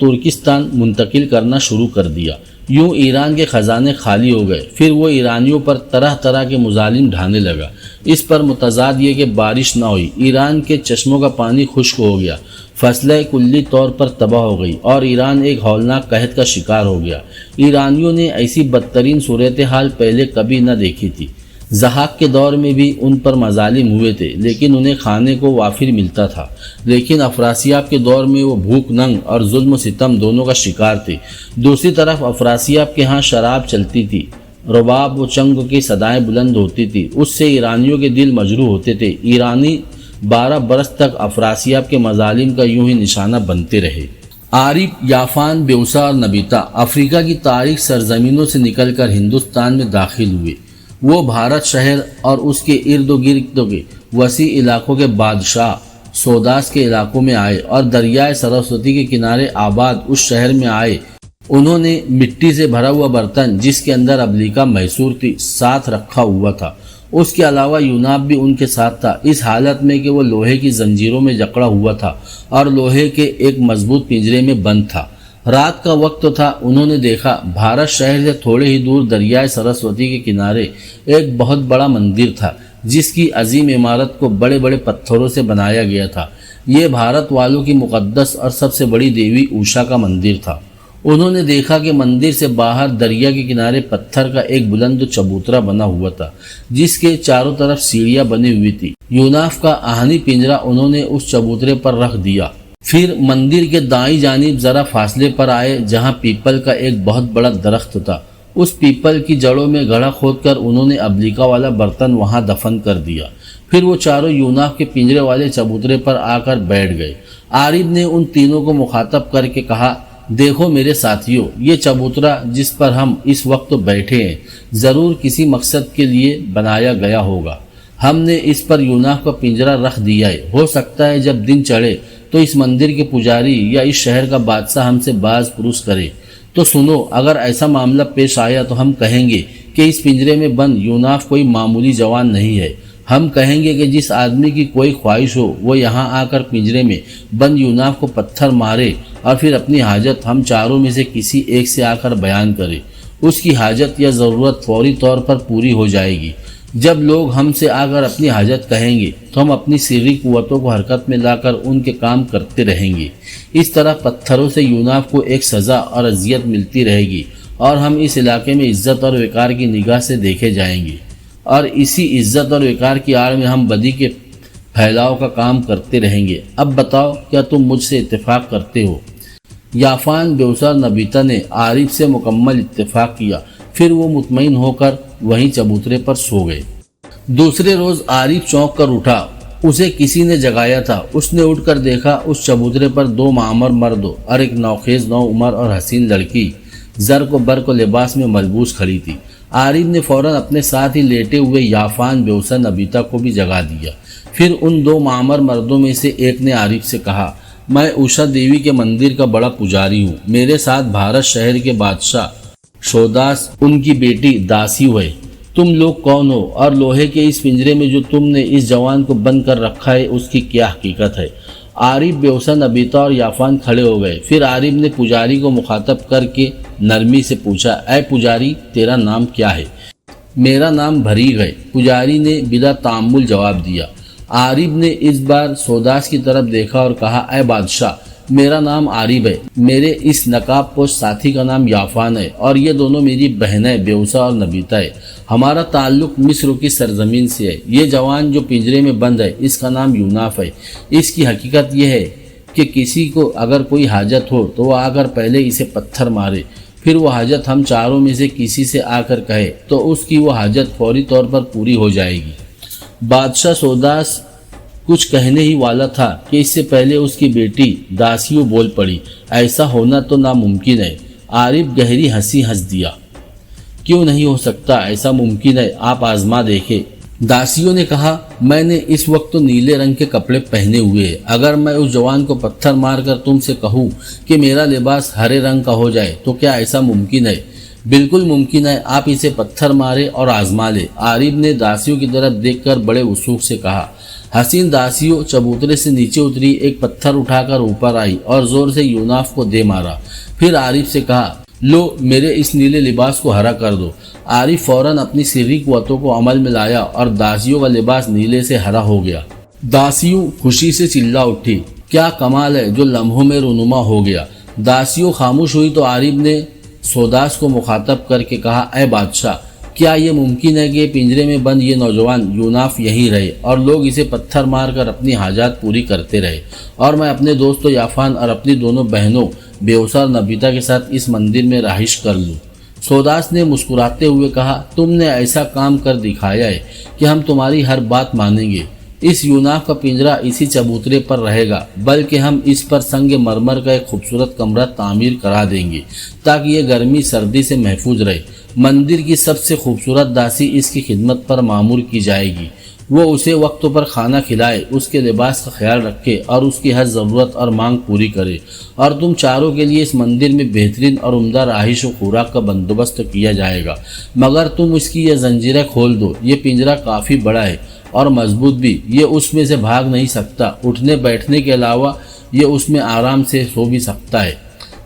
ترکستان منتقل کرنا شروع کر دیا۔ یوں ایران کے خزانے خالی ہو گئے۔ پھر وہ ایرانیوں پر طرح طرح کے مظالم ڈھانے لگا۔ اس پر متضاد یہ کہ بارش نہ ہوئی، ایران کے چشموں کا پانی خشک ہو گیا، فصلیں کلی طور پر تباہ ہو گئی اور ایران ایک ہولناک قحط کا شکار ہو گیا۔ ایرانیوں نے ایسی بدترین صورتحال پہلے کبھی نہ دیکھی تھی۔ ضحاک کے دور میں بھی ان پر مظالم ہوئے تھے، لیکن انہیں کھانے کو وافر ملتا تھا، لیکن افراسیاب کے دور میں وہ بھوک ننگ اور ظلم و ستم دونوں کا شکار تھے۔ دوسری طرف افراسیاب کے ہاں شراب چلتی تھی، رباب و چنگ کی صدائیں بلند ہوتی تھی، اس سے ایرانیوں کے دل مجروح ہوتے تھے۔ ایرانی 12 برس تک افراسیاب کے مظالم کا یوں ہی نشانہ بنتے رہے۔ عارف، یافان، بیوسا اور نبیتا افریقہ کی تاریخ سرزمینوں سے نکل کر ہندوستان میں داخل ہوئے۔ وہ بھارت شہر اور اس کے ارد و گرد کے وسیع علاقوں کے بادشاہ سوداس کے علاقوں میں آئے اور دریائے سرسوتی کے کنارے آباد اس شہر میں آئے۔ انہوں نے مٹی سے بھرا ہوا برتن جس کے اندر ابلیکا محصور تھی ساتھ رکھا ہوا تھا۔ اس کے علاوہ یوناب بھی ان کے ساتھ تھا، اس حالت میں کہ وہ لوہے کی زنجیروں میں جکڑا ہوا تھا اور لوہے کے ایک مضبوط پنجرے میں بند تھا۔ رات کا وقت تھا۔ انہوں نے دیکھا بھارت شہر سے تھوڑے ہی دور دریائے سرسوتی کے کنارے ایک بہت بڑا مندر تھا جس کی عظیم عمارت کو بڑے بڑے پتھروں سے بنایا گیا تھا۔ یہ بھارت والوں کی مقدس اور سب سے بڑی دیوی اوشا کا مندر تھا۔ انہوں نے دیکھا کہ مندر سے باہر دریا کے کنارے پتھر کا ایک بلند چبوترا بنا ہوا تھا جس کے چاروں طرف سیڑھیاں بنی ہوئی تھی۔ یوناف کا آہنی پنجرا انہوں نے اس چبوترے پر رکھ دیا پھر مندر کے دائیں جانب ذرا فاصلے پر آئے جہاں پیپل کا ایک بہت بڑا درخت تھا۔ اس پیپل کی جڑوں میں گڑھا کھود کر انہوں نے ابلیکا والا برتن وہاں دفن کر دیا۔ پھر وہ چاروں یوناف کے پنجرے والے چبوترے پر آ کر بیٹھ گئے۔ عارب نے ان تینوں کو مخاطب کر کے کہا، دیکھو میرے ساتھیوں، یہ چبوترا جس پر ہم اس وقت بیٹھے ہیں ضرور کسی مقصد کے لیے بنایا گیا ہوگا۔ ہم نے اس پر یوناف کا پنجرا رکھ دیا ہے۔ ہو سکتا ہے جب دن چڑھے تو اس مندر کے پجاری یا اس شہر کا بادشاہ ہم سے باز پرس کرے۔ تو سنو، اگر ایسا معاملہ پیش آیا تو ہم کہیں گے کہ اس پنجرے میں بند یوناف کوئی معمولی جوان نہیں ہے۔ ہم کہیں گے کہ جس آدمی کی کوئی خواہش ہو وہ یہاں آ کر پنجرے میں بند یوناف کو پتھر مارے اور پھر اپنی حاجت ہم چاروں میں سے کسی ایک سے آ کر بیان کرے۔ اس کی حاجت یا ضرورت فوری طور پر پوری ہو جائے گی۔ جب لوگ ہم سے آ کر اپنی حاجت کہیں گے تو ہم اپنی سری قوتوں کو حرکت میں لا کر ان کے کام کرتے رہیں گے۔ اس طرح پتھروں سے یوناف کو ایک سزا اور اذیت ملتی رہے گی اور ہم اس علاقے میں عزت اور وقار کی نگاہ سے دیکھے جائیں گے، اور اسی عزت اور وقار کی آڑ میں ہم بدی کے پھیلاؤ کا کام کرتے رہیں گے۔ اب بتاؤ، کیا تم مجھ سے اتفاق کرتے ہو؟ یافان، بیوسا اور نبیتا نے عارف سے مکمل اتفاق کیا۔ پھر وہ مطمئن ہو کر وہیں چبوترے پر سو گئے۔ دوسرے روز عارف چونک کر اٹھا۔ اسے کسی نے جگایا تھا۔ اس نے اٹھ کر دیکھا اس چبوترے پر دو معمر مرد اور ایک نوخیز نو عمر اور حسین لڑکی زرق و برق و لباس میں ملبوس کھڑی تھی۔ عارف نے فوراً اپنے ساتھ ہی لیٹے ہوئے یافان، بیوسا، نبیتا کو بھی جگا دیا۔ پھر ان دو معمر مردوں میں سے ایک نے عارف سے کہا، میں اوشا دیوی کے مندر کا بڑا پجاری ہوں۔ میرے ساتھ بھارت شہر کے بادشاہ شوداس، ان کی بیٹی داسیو ہے۔ تم لوگ کون ہو اور لوہے کے اس پنجرے میں جو تم نے اس جوان کو بند کر رکھا ہے اس کی کیا حقیقت ہے؟ عارف، بیوسا، نبیتا اور یافان کھڑے ہو گئے۔ پھر عارف نے پجاری کو مخاطب کر کے نرمی سے پوچھا، اے پجاری، تیرا نام کیا ہے؟ میرا نام بھریغ ہے، پجاری نے بلا تعمل جواب دیا۔ عارف نے اس بار سوداس کی طرف دیکھا اور کہا، اے بادشاہ، میرا نام عارف ہے، میرے اس نقاب پوش ساتھی کا نام یافان ہے، اور یہ دونوں میری بہنیں بیوسا اور نبیتا ہے۔ ہمارا تعلق مصر کی سرزمین سے ہے۔ یہ جوان جو پنجرے میں بند ہے اس کا نام یوناف ہے۔ اس کی حقیقت یہ ہے کہ کسی کو اگر کوئی حاجت ہو تو وہ آ کر پہلے اسے پتھر مارے، پھر وہ حاجت ہم چاروں میں سے کسی سے آ کر کہے تو اس کی وہ حاجت فوری طور پر پوری ہو جائے گی۔ بادشاہ سوداس کچھ کہنے ہی والا تھا کہ اس سے پہلے اس کی بیٹی داسیو بول پڑی، ایسا ہونا تو ناممکن ہے۔ عارف گہری ہنسی ہنس دیا، کیوں نہیں ہو سکتا؟ ایسا ممکن ہے، آپ آزما دیکھیں۔ داسیو نے کہا، میں نے اس وقت تو نیلے رنگ کے کپڑے پہنے ہوئے ہیں۔ اگر میں اس جوان کو پتھر مار کر تم سے کہوں کہ میرا لباس ہرے رنگ کا ہو جائے تو کیا ایسا ممکن ہے؟ بالکل ممکن ہے، آپ اسے پتھر مارے اور آزما لے۔ عارف نے داسیو کی طرف دیکھ کر بڑے وثوق سے کہا۔ حسین داسیو چبوترے سے نیچے اتری، ایک پتھر اٹھا کر اوپر آئی اور زور سے یوناف کو دے مارا۔ پھر عارف سے کہا، لو، میرے اس نیلے لباس کو ہرا کر دو۔ عارف فوراً اپنی سری قوتوں کو عمل میں لایا اور داسیو کا لباس نیلے سے ہرا ہو گیا۔ داسیو خوشی سے چلا اٹھی، کیا کمال ہے جو لمحوں میں رونما ہو گیا۔ داسیو خاموش ہوئی تو عارف نے سوداس کو مخاطب کر کے کہا، اے بادشاہ، کیا یہ ممکن ہے کہ پنجرے میں بند یہ نوجوان یوناف یہیں رہے اور لوگ اسے پتھر مار کر اپنی حاجات پوری کرتے رہے، اور میں اپنے دوستوں یافان اور اپنی دونوں بہنوں بیوسا اور نبیتا کے ساتھ اس مندر میں رہائش کر لوں؟ سوداس نے مسکراتے ہوئے کہا، تم نے ایسا کام کر دکھایا ہے کہ ہم تمہاری ہر بات مانیں گے۔ اس یوناف کا پنجرا اسی چبوترے پر رہے گا، بلکہ ہم اس پر سنگ مرمر کا ایک خوبصورت کمرہ تعمیر کرا دیں گے تاکہ یہ گرمی سردی سے محفوظ رہے۔ مندر کی سب سے خوبصورت داسی اس کی خدمت پر مامور کی جائے گی۔ وہ اسے وقت پر کھانا کھلائے، اس کے لباس کا خیال رکھے اور اس کی ہر ضرورت اور مانگ پوری کرے، اور تم چاروں کے لیے اس مندر میں بہترین اور عمدہ رہائش و خوراک کا بندوبست کیا جائے گا، مگر تم اس کی یہ زنجیریں کھول دو۔ یہ پنجرا کافی بڑا ہے اور مضبوط بھی، یہ اس میں سے بھاگ نہیں سکتا، اٹھنے بیٹھنے کے علاوہ یہ اس میں آرام سے سو بھی سکتا ہے۔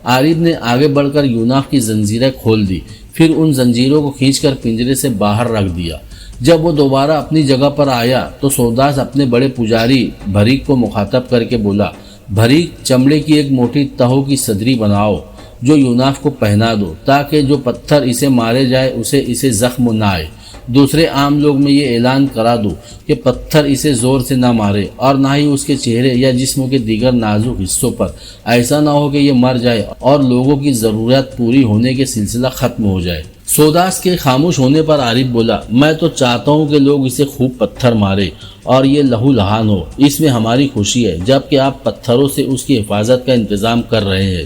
عارف نے آگے بڑھ کر یوناف کی زنجیریں کھول دی، پھر ان زنجیروں کو کھینچ کر پنجرے سے باہر رکھ دیا۔ جب وہ دوبارہ اپنی جگہ پر آیا تو سوداس اپنے بڑے پجاری بھریغ کو مخاطب کر کے بولا، بھریغ، چمڑے کی ایک موٹی تہوں کی صدری بناؤ جو یوناف کو پہنا دو تاکہ جو پتھر اسے مارے جائے اسے زخم نہ آئے۔ دوسرے عام لوگ میں یہ اعلان کرا دو کہ پتھر اسے زور سے نہ مارے اور نہ ہی اس کے چہرے یا جسم کے دیگر نازک حصوں پر، ایسا نہ ہو کہ یہ مر جائے اور لوگوں کی ضرورت پوری ہونے کے سلسلہ ختم ہو جائے۔ سوداس کے خاموش ہونے پر عارف بولا، میں تو چاہتا ہوں کہ لوگ اسے خوب پتھر مارے اور یہ لہو لہان ہو، اس میں ہماری خوشی ہے، جبکہ آپ پتھروں سے اس کی حفاظت کا انتظام کر رہے ہیں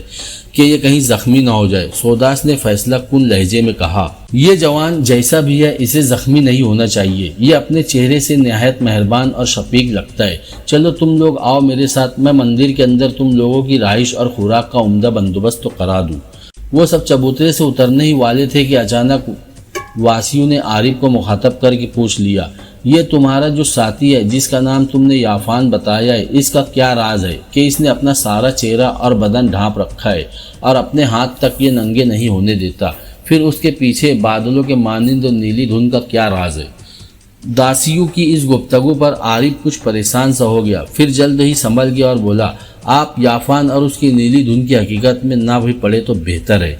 کہ یہ کہیں زخمی نہ ہو جائے۔ سوداس نے فیصلہ کن لہجے میں کہا، یہ جوان جیسا بھی ہے اسے زخمی نہیں ہونا چاہیے، یہ اپنے چہرے سے نہایت مہربان اور شفیق لگتا ہے۔ چلو تم لوگ آؤ میرے ساتھ، میں مندر کے اندر تم لوگوں کی رہائش اور خوراک کا عمدہ بندوبست تو کرا دوں۔ وہ سب چبوترے سے اترنے ہی والے تھے کہ اچانک واسیوں نے عارف کو مخاطب کر کے پوچھ لیا، یہ تمہارا جو ساتھی ہے جس کا نام تم نے یافان بتایا ہے، اس کا کیا راز ہے کہ اس نے اپنا سارا چہرہ اور بدن ڈھانپ رکھا ہے اور اپنے ہاتھ تک یہ ننگے نہیں ہونے دیتا؟ پھر اس کے پیچھے بادلوں کے مانند نیلی دھند کا کیا راز ہے؟ داسیوں کی اس گفتگو پر عارف کچھ پریشان سا ہو گیا، پھر جلد ہی سنبھل گیا اور بولا، آپ یافان اور اس کی نیلی دھند کی حقیقت میں نہ بھی پڑے تو بہتر ہے۔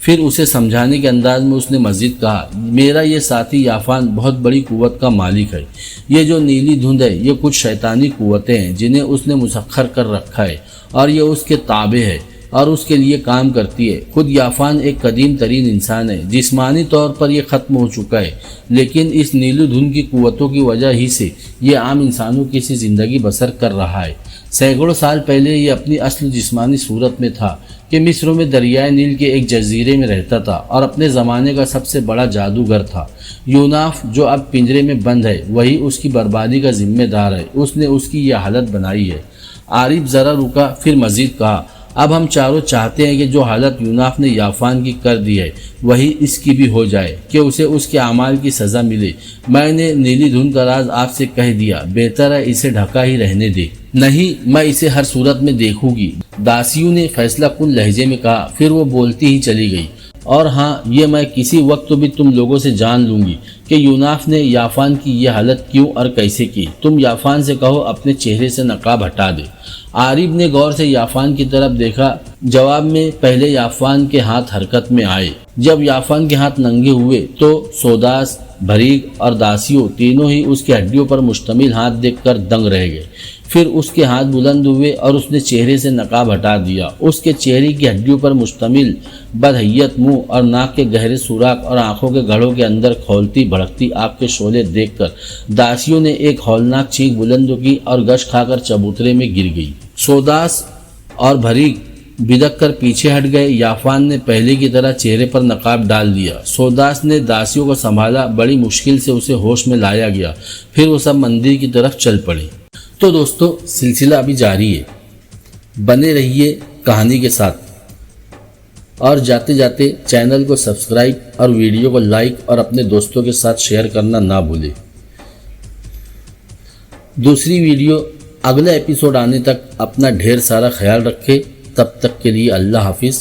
پھر اسے سمجھانے کے انداز میں اس نے مزید کہا، میرا یہ ساتھی یافان بہت بڑی قوت کا مالک ہے، یہ جو نیلی دھند ہے یہ کچھ شیطانی قوتیں ہیں جنہیں اس نے مسخر کر رکھا ہے اور یہ اس کے تابع ہے اور اس کے لیے کام کرتی ہے۔ خود یافان ایک قدیم ترین انسان ہے، جسمانی طور پر یہ ختم ہو چکا ہے، لیکن اس نیلی دھند کی قوتوں کی وجہ ہی سے یہ عام انسانوں کی سی زندگی بسر کر رہا ہے۔ سینکڑوں سال پہلے یہ اپنی اصل جسمانی صورت میں تھا کہ مصر میں دریائے نیل کے ایک جزیرے میں رہتا تھا اور اپنے زمانے کا سب سے بڑا جادوگر تھا۔ یوناف جو اب پنجرے میں بند ہے وہی اس کی بربادی کا ذمہ دار ہے، اس نے اس کی یہ حالت بنائی ہے۔ عارف ذرا رکا، پھر مزید کہا، اب ہم چاروں چاہتے ہیں کہ جو حالت یوناف نے یافان کی کر دی ہے وہی اس کی بھی ہو جائے، کہ اسے اس کے اعمال کی سزا ملے۔ میں نے نیلی دھند کا راز آپ سے کہہ دیا، بہتر ہے اسے ڈھکا ہی رہنے دے، نہیں میں اسے ہر صورت میں دیکھوں گی، داسیوں نے فیصلہ کن لہجے میں کہا۔ پھر وہ بولتی ہی چلی گئی، اور ہاں یہ میں کسی وقت بھی تم لوگوں سے جان لوں گی کہ یوناف نے یافان کی یہ حالت کیوں اور کیسے کی۔ تم یافان سے کہو اپنے چہرے سے نقاب ہٹا دے۔ عارف نے غور سے یافان کی طرف دیکھا، جواب میں پہلے یافان کے ہاتھ حرکت میں آئے۔ جب یافان کے ہاتھ ننگے ہوئے تو سوداس، بھریگ اور داسیوں تینوں ہی اس کے ہڈیوں پر مشتمل ہاتھ دیکھ کر دنگ رہ گئے۔ پھر اس کے ہاتھ بلند ہوئے اور اس نے چہرے سے نقاب ہٹا دیا۔ اس کے چہرے کی ہڈیوں پر مشتمل بدحیت منہ اور ناک کے گہرے سوراخ اور آنکھوں کے گڑھوں کے اندر کھولتی بھڑکتی آگ کے شعلے دیکھ کر داسیوں نے ایک ہولناک چینک بلند کی اور گش کھا کر چبوترے میں گر گئی۔ سوداس اور بھریگ بدک کر پیچھے ہٹ گئے۔ یافان نے پہلے کی طرح چہرے پر نقاب ڈال دیا۔ سوداس نے داسیوں کو سنبھالا، بڑی مشکل سے اسے ہوش میں لایا گیا، پھر وہ سب مندر کی طرف چل پڑے۔ تو دوستو سلسلہ ابھی جاری ہے، بنے رہیے کہانی کے ساتھ، اور جاتے جاتے چینل کو سبسکرائب اور ویڈیو کو لائک اور اپنے دوستوں کے ساتھ شیئر کرنا نہ بھولیں۔ دوسری ویڈیو اگلا ایپیسوڈ آنے تک اپنا ڈھیر سارا خیال رکھے، تب تک کے لیے اللہ حافظ۔